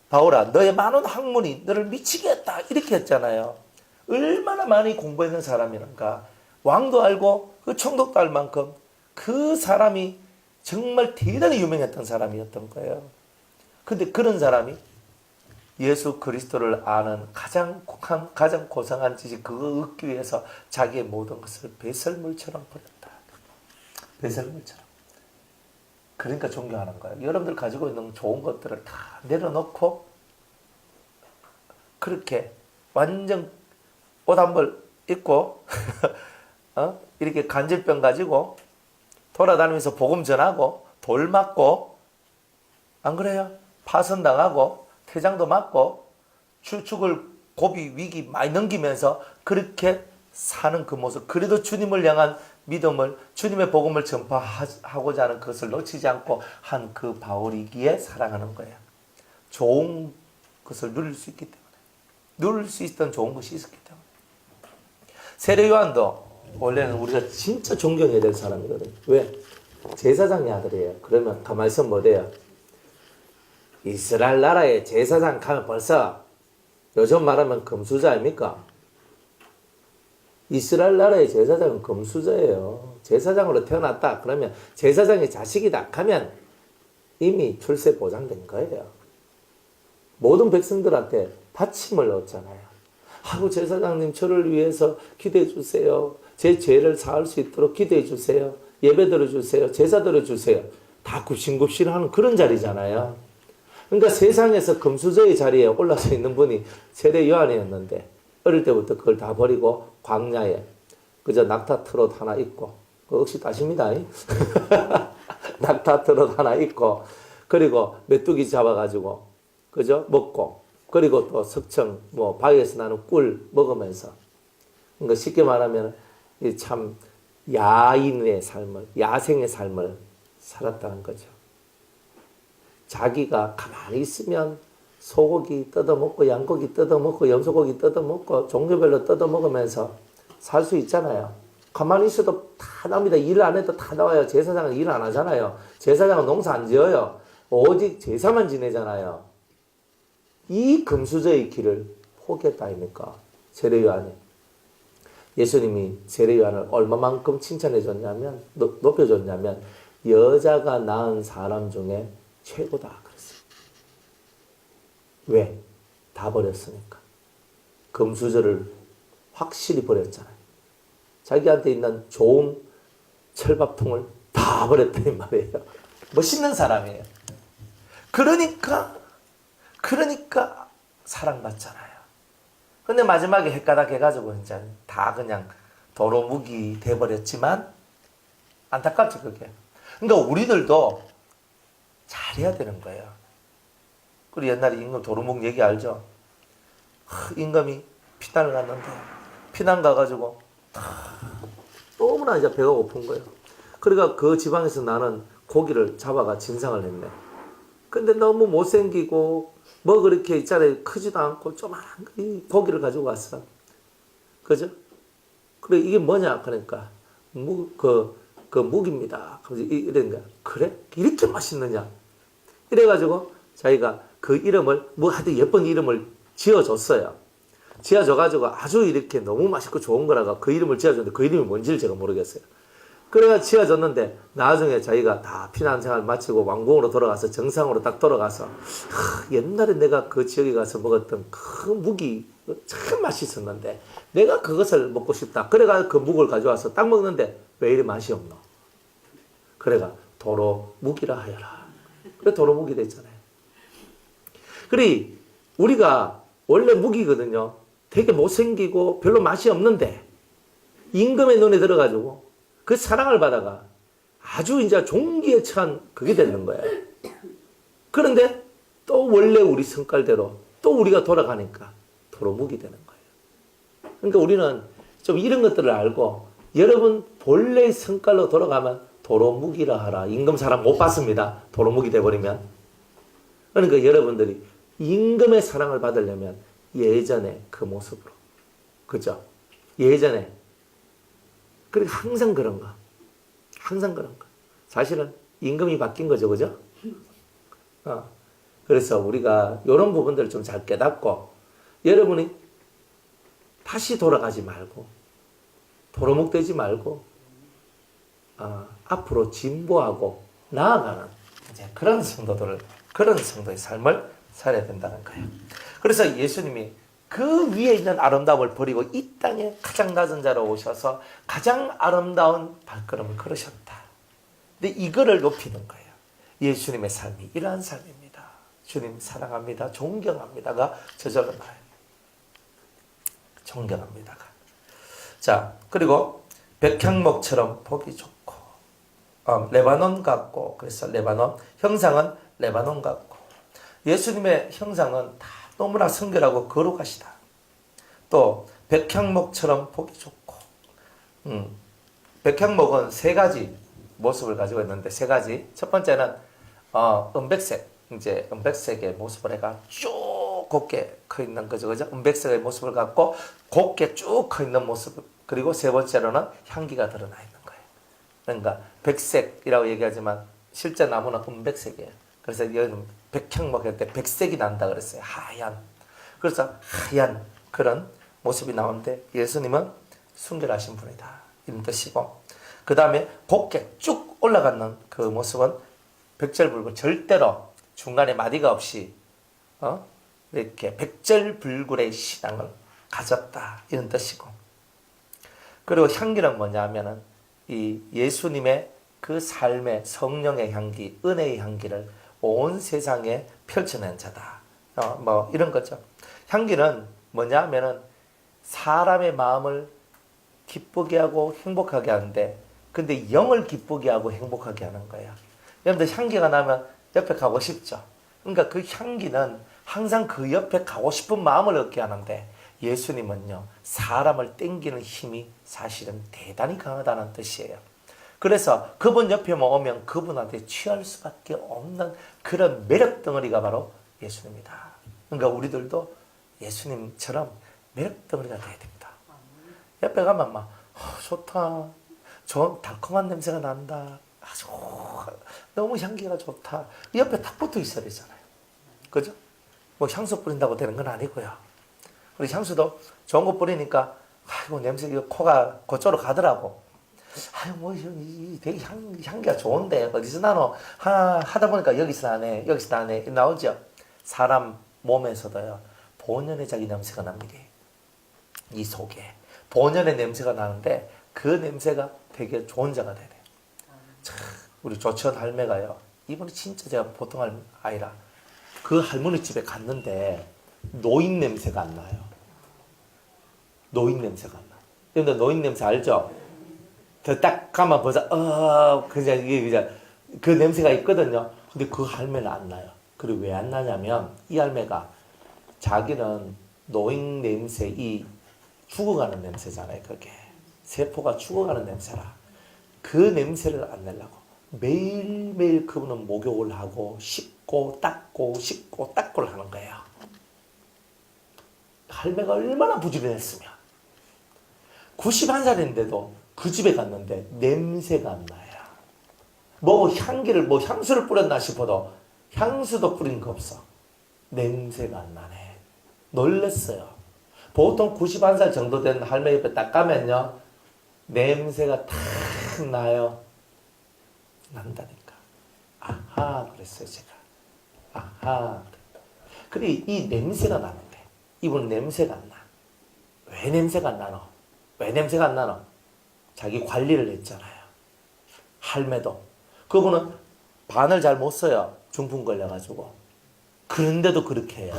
바울아, 너의 많은 학문이 너를 미치게 했다. 이렇게 했잖아요. 얼마나 많이 공부했는 사람이란가. 왕도 알고 그 총독도 알 만큼 그 사람이 정말 대단히 유명했던 사람이었던 거예요. 근데 그런 사람이 예수 그리스도를 아는 가장 고상한 지식 그거 얻기 위해서 자기의 모든 것을 배설물처럼 버렸다. 배설물처럼. 그러니까 존경하는 거예요. 여러분들 가지고 있는 좋은 것들을 다 내려놓고 그렇게 완전 옷 한 벌 입고 이렇게 간질병 가지고 돌아다니면서 복음 전하고 돌 맞고 안 그래요? 파선당하고 퇴장도 맞고 죽을 고비 위기 많이 넘기면서 그렇게 사는 그 모습, 그래도 주님을 향한 믿음을, 주님의 복음을 전파하고자 하는 것을 놓치지 않고 한 그 바울이기에 사랑하는 거예요. 좋은 것을 누릴 수 있기 때문에, 누릴 수 있던 좋은 것이 있었기 때문에. 세례 요한도 원래는 우리가 진짜 존경해야 될 사람이거든요. 왜? 제사장의 아들이에요. 그러면 가만히 있으면 뭐 돼요? 이스라엘 나라의 제사장 가면 벌써 요즘 말하면 금수저 아닙니까? 이스라엘 나라의 제사장은 금수저예요. 제사장으로 태어났다 그러면 제사장의 자식이다 하면 이미 출세 보장된 거예요. 모든 백성들한테 받침을 얻잖아요. 하고 제사장님 저를 위해서 기도해 주세요. 제 죄를 사할 수 있도록 기도해 주세요. 예배 드려주세요. 제사 드려주세요. 다 굽신굽신하는 그런 자리잖아요. 그러니까 세상에서 금수저의 자리에 올라서 있는 분이 세례 요한이었는데 어릴 때부터 그걸 다 버리고 광야에 그저 낙타 트롯 하나 입고 억시 따십니다. 낙타 트롯 하나 입고 그리고 메뚜기 잡아가지고 그저 먹고 그리고 또 석청 뭐 바위에서 나는 꿀 먹으면서 그러니까 쉽게 말하면 참 야인의 삶을 야생의 삶을 살았다는 거죠. 자기가 가만히 있으면 소고기 뜯어먹고 양고기 뜯어먹고 염소고기 뜯어먹고 종류별로 뜯어먹으면서 살 수 있잖아요. 가만히 있어도 다 나옵니다. 일 안 해도 다 나와요. 제사장은 일 안 하잖아요. 제사장은 농사 안 지어요. 오직 제사만 지내잖아요. 이 금수저의 길을 포기했다 아닙니까? 세례 요한이. 예수님이 세례 요한을 얼마만큼 칭찬해 줬냐면 높여줬냐면 여자가 낳은 사람 중에 최고다 그랬어요. 왜? 다 버렸으니까. 금수저를 확실히 버렸잖아요. 자기한테 있는 좋은 철밥통을 다 버렸다는 말이에요. 멋있는 사람이에요. 그러니까 사랑받잖아요. 근데 마지막에 헷가닥 해가지고 이제 다 그냥 도로묵이 돼버렸지만 안타깝죠 그게. 그러니까 우리들도 잘해야 되는 거예요. 그리고 옛날에 임금 도루묵 얘기 알죠? 임금이 피난을 갔는데 피난 가가지고 너무나 이제 배가 고픈 거예요. 그러니까 그 지방에서 나는 고기를 잡아가 진상을 했네. 근데 너무 못생기고 뭐 그렇게 있잖아요. 크지도 않고 조그만한 고기를 가지고 왔어. 그죠? 그래 이게 뭐냐? 그러니까 묵입니다. 이런 거야. 그래? 이렇게 맛있느냐? 이래가지고 자기가 그 이름을 뭐 하여튼 예쁜 이름을 지어줬어요. 지어줘가지고 아주 이렇게 너무 맛있고 좋은 거라가 그 이름을 지어줬는데 그 이름이 뭔지를 제가 모르겠어요. 그래가 지어줬는데 나중에 자기가 다 피난생활 마치고 왕궁으로 돌아가서 정상으로 딱 돌아가서 옛날에 내가 그 지역에 가서 먹었던 그 묵이 참 맛있었는데 내가 그것을 먹고 싶다. 그래가 그 묵을 가져와서 딱 먹는데 왜 이리 맛이 없노? 그래가 도로묵이라 하여라. 그래 도로묵이 됐잖아요. 그래 우리가 원래 묵이거든요. 되게 못생기고 별로 맛이 없는데 임금의 눈에 들어가지고 그 사랑을 받아가 아주 이제 종기에 처한 그게 되는 거예요. 그런데 또 원래 우리 성깔대로 또 우리가 돌아가니까 도로묵이 되는 거예요. 그러니까 우리는 좀 이런 것들을 알고 여러분 본래의 성깔로 돌아가면 도로묵이라 하라. 임금 사랑 못 받습니다. 도로묵이 돼버리면. 그러니까 여러분들이 임금의 사랑을 받으려면 예전에 그 모습으로. 그죠? 예전에. 그러니까 항상 그런 거. 항상 그런 거. 사실은 임금이 바뀐 거죠. 그죠? 그래서 우리가 이런 부분들을 좀 잘 깨닫고 여러분이 다시 돌아가지 말고 도로묵 되지 말고 앞으로 진보하고 나아가는 이제 그런 성도의 삶을 살아야 된다는 거예요. 그래서 예수님이 그 위에 있는 아름다움을 버리고 이 땅에 가장 낮은 자로 오셔서 가장 아름다운 발걸음을 걸으셨다. 근데 이거를 높이는 거예요. 예수님의 삶이 이러한 삶입니다. 주님 사랑합니다. 존경합니다가 저절로 나와요. 존경합니다가. 자, 그리고 백향목처럼 보기 좋고 레바논 같고, 그래서 레바논 형상은 레바논 같고, 예수님의 형상은 다 너무나 성결하고 거룩하시다. 또 백향목처럼 보기 좋고, 백향목은 세 가지 모습을 가지고 있는데, 세 가지. 첫 번째는 은백색, 이제 은백색의 모습을 해가 쭉 곱게 커 있는 거죠, 그죠? 은백색의 모습을 갖고 곱게 쭉 커 있는 모습. 그리고 세 번째로는 향기가 드러나 있는 거예요. 그러니까 백색이라고 얘기하지만 실제 나무는 은백색이에요. 그래서 여기는 백향목 할 때 백색이 난다 그랬어요. 하얀. 그래서 하얀 그런 모습이 나오는데, 예수님은 순결하신 분이다, 이런 뜻이고, 그 다음에 곱게 쭉 올라가는 그 모습은 백절불굴, 절대로 중간에 마디가 없이 이렇게 백절불굴의 신앙을 가졌다, 이런 뜻이고, 그리고 향기는 뭐냐 하면은 이 예수님의 그 삶의 성령의 향기, 은혜의 향기를 온 세상에 펼쳐낸 자다. 뭐 이런 거죠. 향기는 뭐냐 하면은 사람의 마음을 기쁘게 하고 행복하게 하는데, 근데 영을 기쁘게 하고 행복하게 하는 거예요. 여러분들 향기가 나면 옆에 가고 싶죠. 그러니까 그 향기는 항상 그 옆에 가고 싶은 마음을 얻게 하는데, 예수님은요, 사람을 땡기는 힘이 사실은 대단히 강하다는 뜻이에요. 그래서 그분 옆에만 오면 그분한테 취할 수밖에 없는 그런 매력 덩어리가 바로 예수님이다. 그러니까 우리들도 예수님처럼 매력 덩어리가 돼야 됩니다. 옆에 가면 막 좋다, 좋은 달콤한 냄새가 난다, 아주 너무 향기가 좋다, 옆에 딱 붙어 있어야 되잖아요. 그죠? 뭐 향수 뿌린다고 되는 건 아니고요. 그리고 향수도 좋은 거 뿌리니까 아이고 냄새, 코가 그쪽으로 가더라고. 아유 뭐 되게 향기가 좋은데 어디서 나노 하다 보니까 여기서 나네, 여기서 나네, 나오죠. 사람 몸에서도요, 본연의 자기 냄새가 납니다. 이 속에 본연의 냄새가 나는데, 그 냄새가 되게 좋은 자가 되네. 참, 우리 조천 할매가요, 이분이 진짜 제가 보통 아이라, 그 할머니 집에 갔는데 노인 냄새가 안 나요. 노인 냄새가 안 나. 근데 노인 냄새 알죠? 딱 가만 보자, 그냥 이게 그 냄새가 있거든요. 근데 그 할매는 안 나요. 그리고 왜 안 나냐면, 이 할매가 자기는 노인 냄새, 이 죽어가는 냄새잖아요. 그게 세포가 죽어가는 냄새라, 그 냄새를 안 내려고 매일매일 그분은 목욕을 하고 씻고 닦고 씻고 닦고를 하는 거예요. 할매가 얼마나 부지런했으면. 91살인데도 그 집에 갔는데 냄새가 안 나요. 뭐 향기를, 뭐 향수를 뿌렸나 싶어도 향수도 뿌린 거 없어. 냄새가 안 나네. 놀랬어요. 보통 91살 정도 된 할매 옆에 딱 가면요, 냄새가 탁 나요. 난다니까. 아하, 그랬어요, 제가. 아하. 그래, 이 냄새가 나는데, 이분 냄새가 안 나. 왜 냄새가 안 나노? 왜 냄새가 안 나노? 자기 관리를 했잖아요. 할매도. 그분은 바늘 잘 못 써요. 중풍 걸려가지고. 그런데도 그렇게 해요.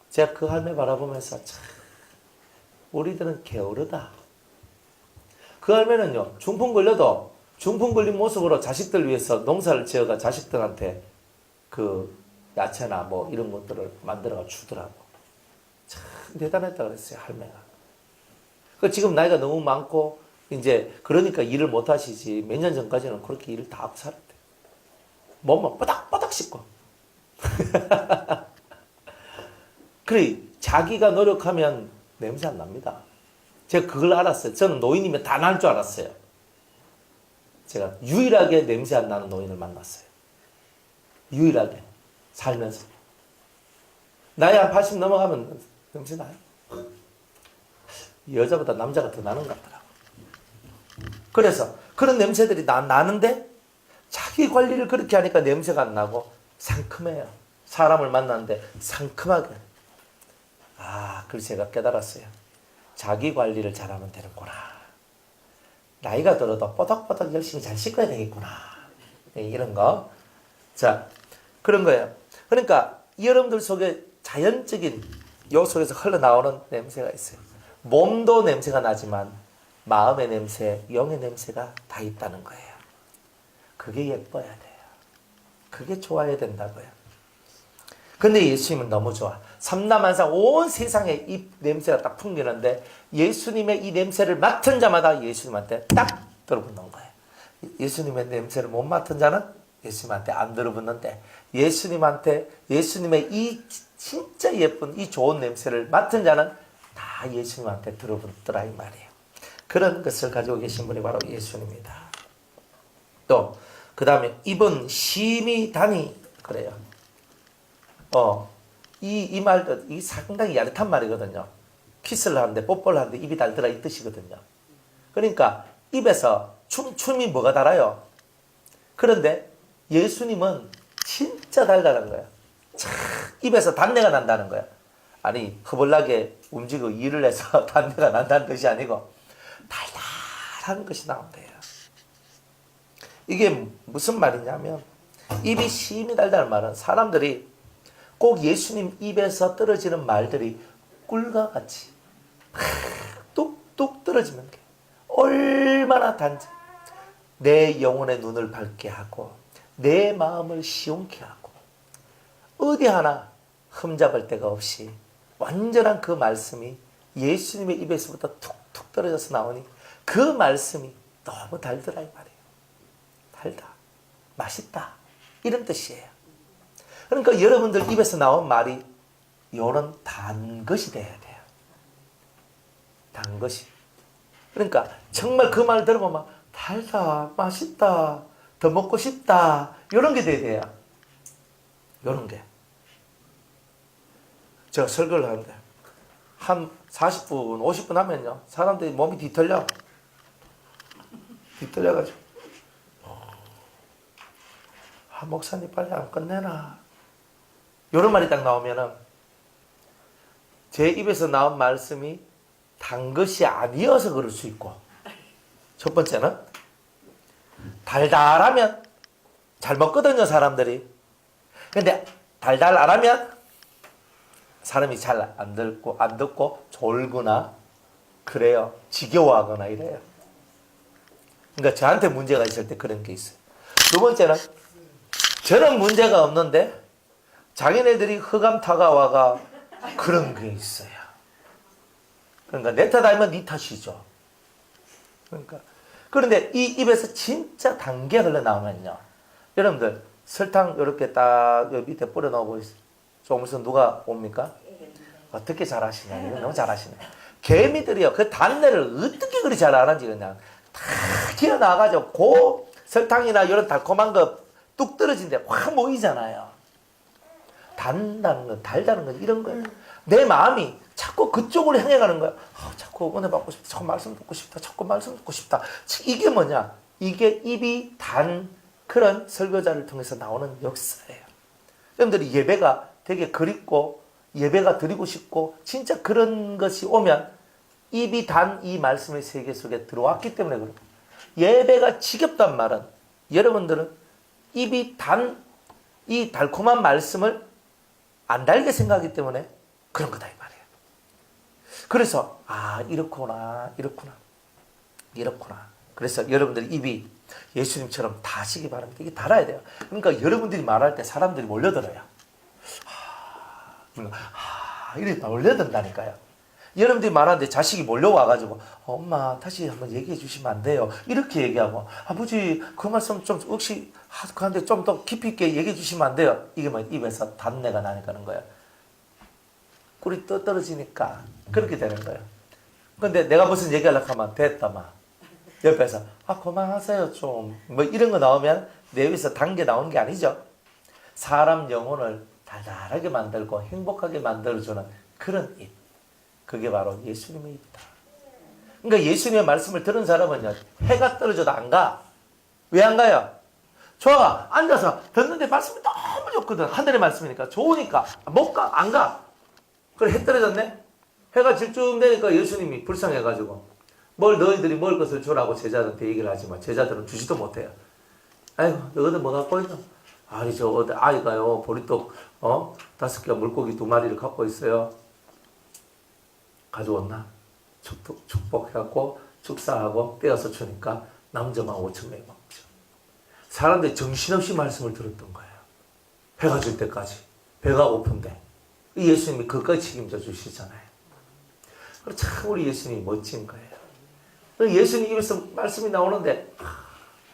제가 그 할매 바라보면서 참, 우리들은 게으르다. 그 할매는요, 중풍 걸려도 중풍 걸린 모습으로 자식들 위해서 농사를 지어가 자식들한테 그 야채나 뭐 이런 것들을 만들어가 주더라고. 참 대단했다 그랬어요, 할매가. 그 지금 나이가 너무 많고 이제 그러니까 일을 못 하시지, 몇 년 전까지는 그렇게 일을 다 하고 살았대. 몸만 뽀닥뽀닥 씻고. 그래, 자기가 노력하면 냄새 안 납니다. 제가 그걸 알았어요. 저는 노인이면 다 날 줄 알았어요. 제가 유일하게 냄새 안 나는 노인을 만났어요. 유일하게. 살면서. 나이 한 80 넘어가면 냄새 나요. 여자보다 남자가 더 나는 것 같더라고. 그래서 그런 냄새들이 나는데 자기 관리를 그렇게 하니까 냄새가 안 나고 상큼해요. 사람을 만났는데 상큼하게. 그걸 제가 깨달았어요. 자기 관리를 잘하면 되는구나. 나이가 들어도 뽀덕뽀덕 열심히 잘 씻어야 되겠구나. 이런 거. 자, 그런 거예요. 그러니까 여러분들 속에 자연적인 요 속에서 흘러나오는 냄새가 있어요. 몸도 냄새가 나지만 마음의 냄새, 영의 냄새가 다 있다는 거예요. 그게 예뻐야 돼요. 그게 좋아야 된다고요. 근데 예수님은 너무 좋아. 삼남한상 온 세상에 이 냄새가 딱 풍기는데 예수님의 이 냄새를 맡은 자마다 예수님한테 딱 들어붙는 거예요. 예수님의 냄새를 못 맡은 자는 예수님한테 안 들어붙는데 예수님의 이 진짜 예쁜 이 좋은 냄새를 맡은 자는 다 예수님한테 들어붙더라 이 말이에요. 그런 것을 가지고 계신 분이 바로 예수님이다. 또 그 다음에 입은 심히 다니 그래요. 이 말도 이 상당히 야릇한 말이거든요. 키스를 하는데 뽀뽀를 하는데 입이 달더라 이 뜻이거든요. 그러니까 입에서 춤이 뭐가 달아요? 그런데 예수님은 진짜 달달한 거예요. 입에서 단내가 난다는 거예요. 아니 허벌나게 움직이고 일을 해서 단내가 난다는 뜻이 아니고 달달한 것이 나온대요. 이게 무슨 말이냐면 입이 심히 달달한 말은 사람들이 꼭 예수님 입에서 떨어지는 말들이 꿀과 같이 뚝뚝 떨어지는 게 얼마나 단지 내 영혼의 눈을 밝게 하고 내 마음을 시원케 하고 어디 하나 흠잡을 데가 없이 완전한 그 말씀이 예수님의 입에서부터 툭툭 떨어져서 나오니 그 말씀이 너무 달더라 이 말이에요. 달다, 맛있다 이런 뜻이에요. 그러니까 여러분들 입에서 나온 말이 요런 단 것이 돼야 돼요. 단 것이. 그러니까 정말 그 말 들으면 막 달다, 맛있다, 더 먹고 싶다 요런 게 돼야 돼요. 요런 게. 제가 설교를 하는데 한 40분, 50분 하면요 사람들이 몸이 뒤틀려가지고 목사님 빨리 안 끝내나 요런 말이 딱 나오면은 제 입에서 나온 말씀이 단 것이 아니어서 그럴 수 있고 첫 번째는 달달하면 잘 먹거든요 사람들이. 근데 달달 안 하면 사람이 잘 안 듣고 졸거나 그래요. 지겨워하거나 이래요. 그러니까 저한테 문제가 있을 때 그런 게 있어요. 두 번째는 저는 문제가 없는데 자기네들이 흑암타가 와가 그런 게 있어요. 그러니까 내 탓 아니면 네 탓이죠. 그러니까 그런데 이 입에서 진짜 단게 흘러나오면요. 여러분들 설탕 이렇게 딱 밑에 뿌려놓고 좀 있으면 누가 옵니까? 어떻게 잘하시냐. 이거 너무 잘하시네. 개미들이요. 그 단내를 어떻게 그리 잘 알았는지 그냥 다 튀어나와가지고 그 설탕이나 이런 달콤한 거 뚝 떨어진데 확 모이잖아요. 단다는 건 달다는 건 이런 거예요. 내 마음이 자꾸 그쪽으로 향해 가는 거야. 자꾸 은혜 받고 싶다. 자꾸 말씀 듣고 싶다. 자꾸 말씀 듣고 싶다. 이게 뭐냐? 이게 입이 단 그런 설교자를 통해서 나오는 역사예요. 여러분들이 예배가 되게 그립고 예배가 드리고 싶고 진짜 그런 것이 오면 입이 단 이 말씀의 세계 속에 들어왔기 때문에 그래요. 예배가 지겹단 말은 여러분들은 입이 단 이 달콤한 말씀을 안 달게 생각하기 때문에 그런 거다 이 말이에요. 그래서 이렇구나. 그래서 여러분들 입이 예수님처럼 다시기 바랍니다. 이게 달아야 돼요. 그러니까 여러분들이 말할 때 사람들이 몰려들어요. 이렇게 몰려든다니까요. 여러분들이 말하는데 자식이 몰려와가지고 엄마 다시 한번 얘기해 주시면 안 돼요. 이렇게 얘기하고 아버지 그 말씀 좀 혹시 그한테 좀 더 깊이 있게 얘기해 주시면 안 돼요. 이게 뭐 입에서 단내가 나니까 그런 거예요. 꿀이 떨어지니까 그렇게 되는 거예요. 근데 내가 무슨 얘기하려고 하면 됐다 막 옆에서 그만하세요 좀 뭐 이런 거 나오면 내 입에서 단 게 나오는 게 아니죠. 사람 영혼을 달달하게 만들고 행복하게 만들어주는 그런 입. 그게 바로 예수님의 입이다. 그러니까 예수님의 말씀을 들은 사람은요, 해가 떨어져도 안 가. 왜 안 가요? 좋아. 앉아서 듣는데 말씀이 너무 좋거든. 하늘의 말씀이니까. 좋으니까. 못 가. 안 가. 그래, 해 떨어졌네? 해가 질쭉 되니까 예수님이 불쌍해가지고 너희들이 먹을 것을 주라고 제자들한테 얘기를 하지만 제자들은 주지도 못해요. 아이고, 너희들 뭐 갖고 있노? 아니, 아이가요, 보리떡, 5개 물고기 2마리를 갖고 있어요. 가져왔나? 축복해갖고, 축사하고, 떼어서 주니까, 남자만 5,000명이 먹죠. 사람들이 정신없이 말씀을 들었던 거예요. 배가 질 때까지. 배가 고픈데. 예수님이 그까지 책임져 주시잖아요. 참, 우리 예수님이 멋진 거예요. 예수님 입에서 말씀이 나오는데,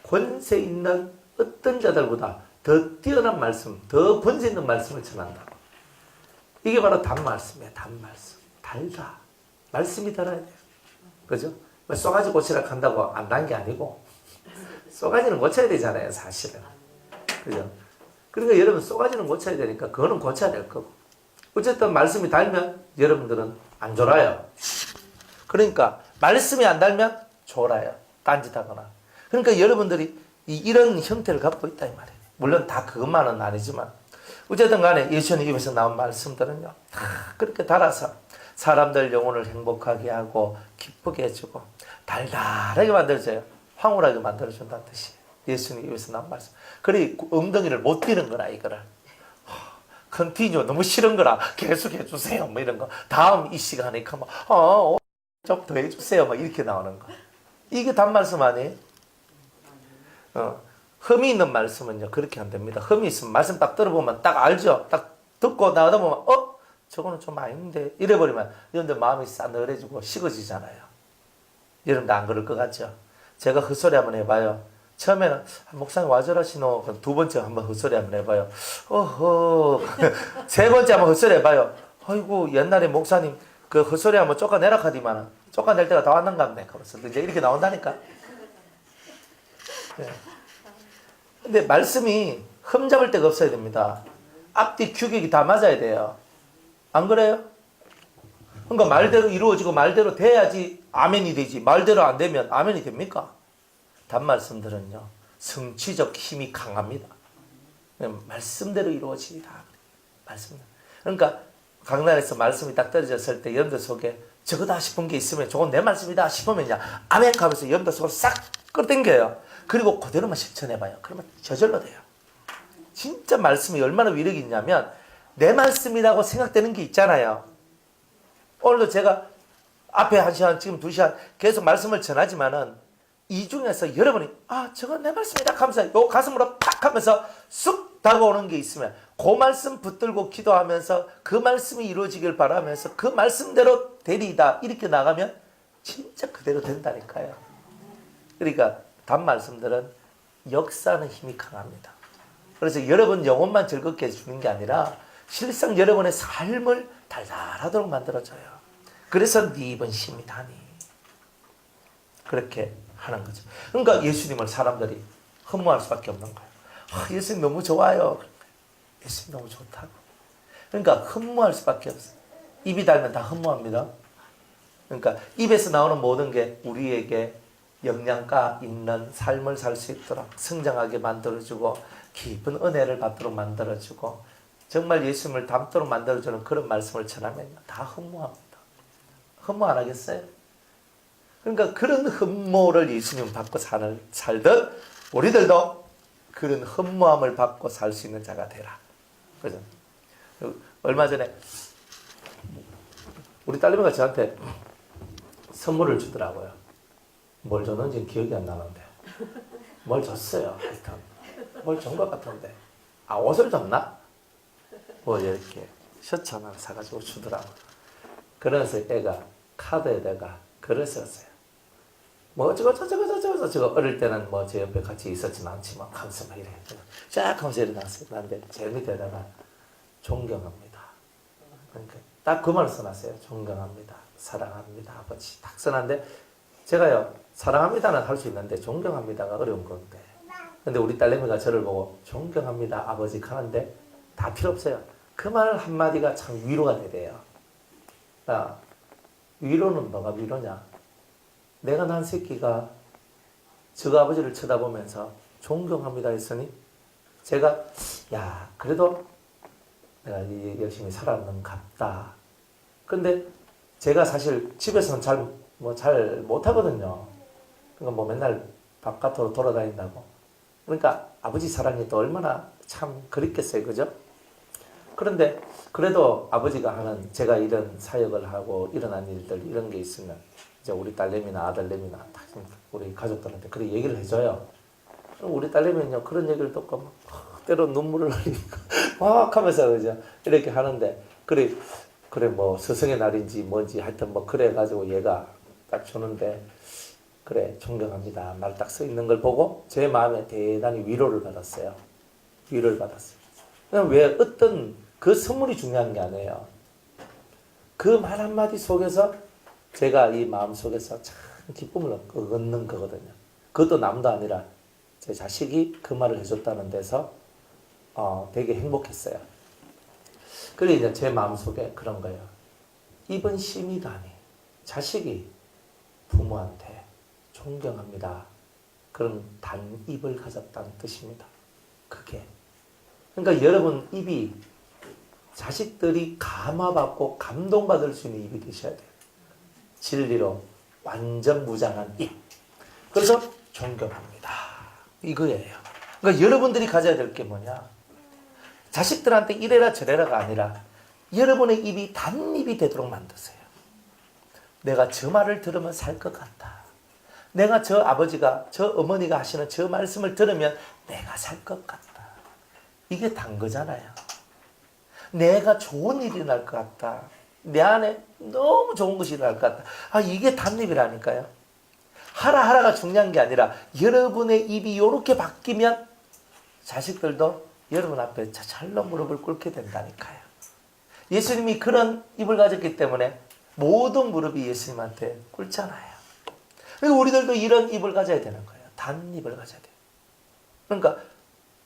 권세 있는 어떤 자들보다 더 뛰어난 말씀, 더 권세 있는 말씀을 전한다. 이게 바로 단말씀이에요. 단말씀. 달다. 말씀이 달아야 돼요. 그죠? 쏘가지 고치라 한다고 안 단 게 아니고 쏘가지는 고쳐야 되잖아요. 사실은. 그죠? 그러니까 여러분 쏘가지는 고쳐야 되니까 그거는 고쳐야 될 거고. 어쨌든 말씀이 달면 여러분들은 안 졸아요. 그러니까 말씀이 안 달면 졸아요. 딴짓하거나. 그러니까 여러분들이 이런 형태를 갖고 있다 이 말이에요. 물론 다 그것만은 아니지만 어쨌든 간에 예수님 입에서 나온 말씀들은요 다 그렇게 달아서 사람들 영혼을 행복하게 하고 기쁘게 해주고 달달하게 만들어줘요. 황홀하게 만들어준다는 뜻이에요. 예수님 입에서 나온 말씀. 그래 엉덩이를 못 뛰는 거라 이거를. 컨티뉴 너무 싫은 거라 계속 해주세요. 뭐 이런 거. 다음 이 시간에 가면 좀 더 해주세요. 막 이렇게 나오는 거. 이게 단말씀 아니에요? 흠이 있는 말씀은요 그렇게 안 됩니다. 흠이 있으면 말씀 딱 들어보면 딱 알죠. 딱 듣고 나가다 보면 저거는 좀 아닌데 이래버리면 여러분들 마음이 싸늘해지고 식어지잖아요. 여러분들 안 그럴 것 같죠? 제가 헛소리 한번 해봐요. 처음에는 목사님 와저라시노. 그럼 두 번째 한번 헛소리 한번 해봐요. 세 번째 한번 헛소리 해봐요. 아이고 옛날에 목사님 그 헛소리 한번 쫓아내라 카디만은 쫓아낼 때가 다 왔는갑네. 그래서 이제 이렇게 나온다니까. 네. 근데 말씀이 흠잡을 데가 없어야 됩니다. 앞뒤 규격이 다 맞아야 돼요. 안 그래요? 그러니까 말대로 이루어지고 말대로 돼야지 아멘이 되지. 말대로 안 되면 아멘이 됩니까? 단말씀들은요. 성취적 힘이 강합니다. 말씀대로 이루어지리라. 말씀. 그러니까 강단에서 말씀이 딱 떨어졌을 때 여러분들 속에 저거다 싶은 게 있으면 저건 내 말씀이다 싶으면요. 아멘 하면서 여러분들 속으로 싹 끌어당겨요. 그리고 그대로만 실천해봐요. 그러면 저절로 돼요. 진짜 말씀이 얼마나 위력이 있냐면 내 말씀이라고 생각되는 게 있잖아요. 오늘도 제가 앞에 1시간 지금 2시간 계속 말씀을 전하지만은 이 중에서 여러분이 저건 내 말씀이다 하면서 요 가슴으로 팍 하면서 쑥 다가오는 게 있으면 그 말씀 붙들고 기도하면서 그 말씀이 이루어지길 바라면서 그 말씀대로 되리이다 이렇게 나가면 진짜 그대로 된다니까요. 그러니까 단말씀들은 역사하는 힘이 강합니다. 그래서 여러분 영혼만 즐겁게 해주는 게 아니라 실상 여러분의 삶을 달달하도록 만들어줘요. 그래서 네 입은 힘이 나니 그렇게 하는 거죠. 그러니까 예수님을 사람들이 흠모할 수밖에 없는 거예요. 예수님 너무 좋아요. 예수님 너무 좋다고. 그러니까 흠모할 수밖에 없어요. 입이 달면 다 흠모합니다. 그러니까 입에서 나오는 모든 게 우리에게 영양가 있는 삶을 살 수 있도록 성장하게 만들어주고 깊은 은혜를 받도록 만들어주고 정말 예수님을 닮도록 만들어주는 그런 말씀을 전하면 다 흠모합니다. 흠모 안 하겠어요? 그러니까 그런 흠모를 예수님 받고 살듯 우리들도 그런 흠모함을 받고 살 수 있는 자가 되라. 그죠? 얼마 전에 우리 딸내미가 저한테 선물을 주더라고요. 뭘 줬는지 기억이 안 나는데 뭘 줬어요. 하여튼 뭘 준 것 같은데 옷을 줬나? 뭐 이렇게 셔츠 하나 사가지고 주더라고. 그래서 애가 카드에다가 글을 썼어요. 뭐 어쩌고 어릴 때는 뭐 제 옆에 같이 있었진 않지만 하면서 막 이래. 쫙 하면서 일어났어요. 그런데 제일 밑에다가 존경합니다. 그러니까 딱 그 말을 써놨어요. 존경합니다. 사랑합니다. 아버지. 딱 써놨는데 제가요. 사랑합니다는 할 수 있는데 존경합니다가 어려운 건데. 근데 우리 딸내미가 저를 보고 존경합니다. 아버지 하는데 다 필요 없어요. 그 말 한마디가 참 위로가 되대요. 위로는 뭐가 위로냐? 내가 난 새끼가 저 아버지를 쳐다보면서 존경합니다 했으니 제가 야 그래도 내가 열심히 살았는 갑다. 근데 제가 사실 집에서는 잘 못하거든요. 그러니까 뭐 맨날 바깥으로 돌아다닌다고. 그러니까 아버지 사랑이 또 얼마나 참 그립겠어요. 그죠? 그런데 그래도 아버지가 하는 제가 이런 사역을 하고 일어난 일들 이런 게 있으면 이제 우리 딸내미나 아들내미나 다 우리 가족들한테 그렇게 얘기를 해줘요. 그럼 우리 딸내미는요 그런 얘기를 듣고 막 때로 눈물을 흘리고 막 하면서 그죠? 이렇게 하는데 그래 뭐 스승의 날인지 뭔지 하여튼 뭐 그래 가지고 얘가 딱 주는데 그래 존경합니다 말 딱 써 있는 걸 보고 제 마음에 대단히 위로를 받았어요. 위로를 받았어요. 그냥 왜 어떤 그 선물이 중요한 게 아니에요. 그 말 한마디 속에서 제가 이 마음 속에서 참 기쁨을 얻는 거거든요. 그것도 남도 아니라 제 자식이 그 말을 해줬다는 데서 되게 행복했어요. 그래 이제 제 마음 속에 그런 거예요. 입은 심이다니 자식이 부모한테 존경합니다. 그런 단입을 가졌다는 뜻입니다. 그게 그러니까 여러분 입이 자식들이 감화받고 감동받을 수 있는 입이 되셔야 돼요. 진리로 완전 무장한 입. 그래서 존경합니다. 이거예요. 그러니까 여러분들이 가져야 될 게 뭐냐. 자식들한테 이래라 저래라가 아니라 여러분의 입이 단입이 되도록 만드세요. 내가 저 말을 들으면 살 것 같다. 내가 저 아버지가 저 어머니가 하시는 저 말씀을 들으면 내가 살 것 같다. 이게 단 거잖아요. 내가 좋은 일이 날 것 같다. 내 안에 너무 좋은 것이 일어날 것 같다. 이게 단입이라니까요. 하라가 중요한 게 아니라 여러분의 입이 이렇게 바뀌면 자식들도 여러분 앞에 찰로 무릎을 꿇게 된다니까요. 예수님이 그런 입을 가졌기 때문에 모든 무릎이 예수님한테 꿇잖아요. 그리고 우리들도 이런 입을 가져야 되는 거예요. 단입을 가져야 돼요. 그러니까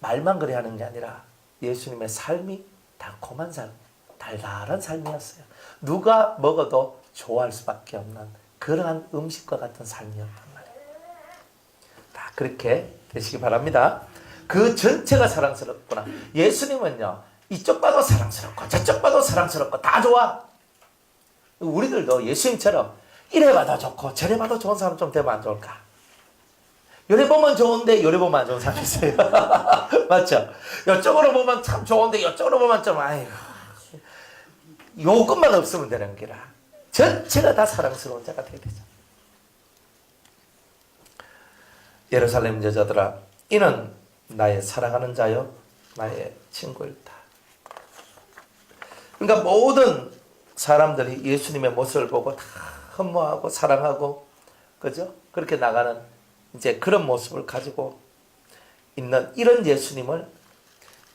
말만 그래 하는 게 아니라 예수님의 삶이 달콤한 삶, 달달한 삶이었어요. 누가 먹어도 좋아할 수밖에 없는 그러한 음식과 같은 삶이었단 말이에요. 다 그렇게 되시기 바랍니다. 그 전체가 사랑스럽구나. 예수님은요, 이쪽 봐도 사랑스럽고 저쪽 봐도 사랑스럽고 다 좋아. 우리들도 예수님처럼 이래 봐도 좋고 저래 봐도 좋은 사람 좀 되면 안 좋을까? 요래 보면 좋은데 요래 보면 안 좋은 사람 있어요. 맞죠? 이쪽으로 보면 참 좋은데 이쪽으로 보면 좀 아이고 요것만 없으면 되는 게라. 전체가 다 사랑스러운 자가 되어야 되죠. 예루살렘 여자들아 이는 나의 사랑하는 자요 나의 친구일다. 그러니까 모든 사람들이 예수님의 모습을 보고 다 흠모하고 사랑하고 그죠? 그렇게 나가는 이제 그런 모습을 가지고 있는 이런 예수님을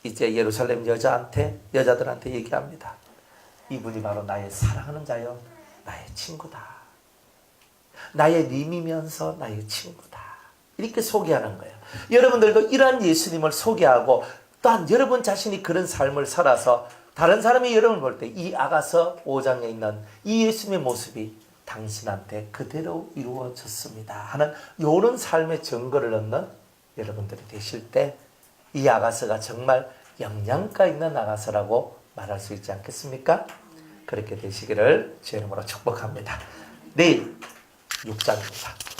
이제 예루살렘 여자들한테 얘기합니다. 이분이 바로 나의 사랑하는 자요 나의 친구다. 나의 님이면서 나의 친구다. 이렇게 소개하는 거예요. 여러분들도 이러한 예수님을 소개하고 또한 여러분 자신이 그런 삶을 살아서 다른 사람이 여러분을 볼 때 이 아가서 5장에 있는 이 예수님의 모습이 당신한테 그대로 이루어졌습니다 하는 이런 삶의 증거를 얻는 여러분들이 되실 때 이 아가서가 정말 영양가 있는 아가서라고 말할 수 있지 않겠습니까? 그렇게 되시기를 주의 이름으로 축복합니다. 내일 6장입니다.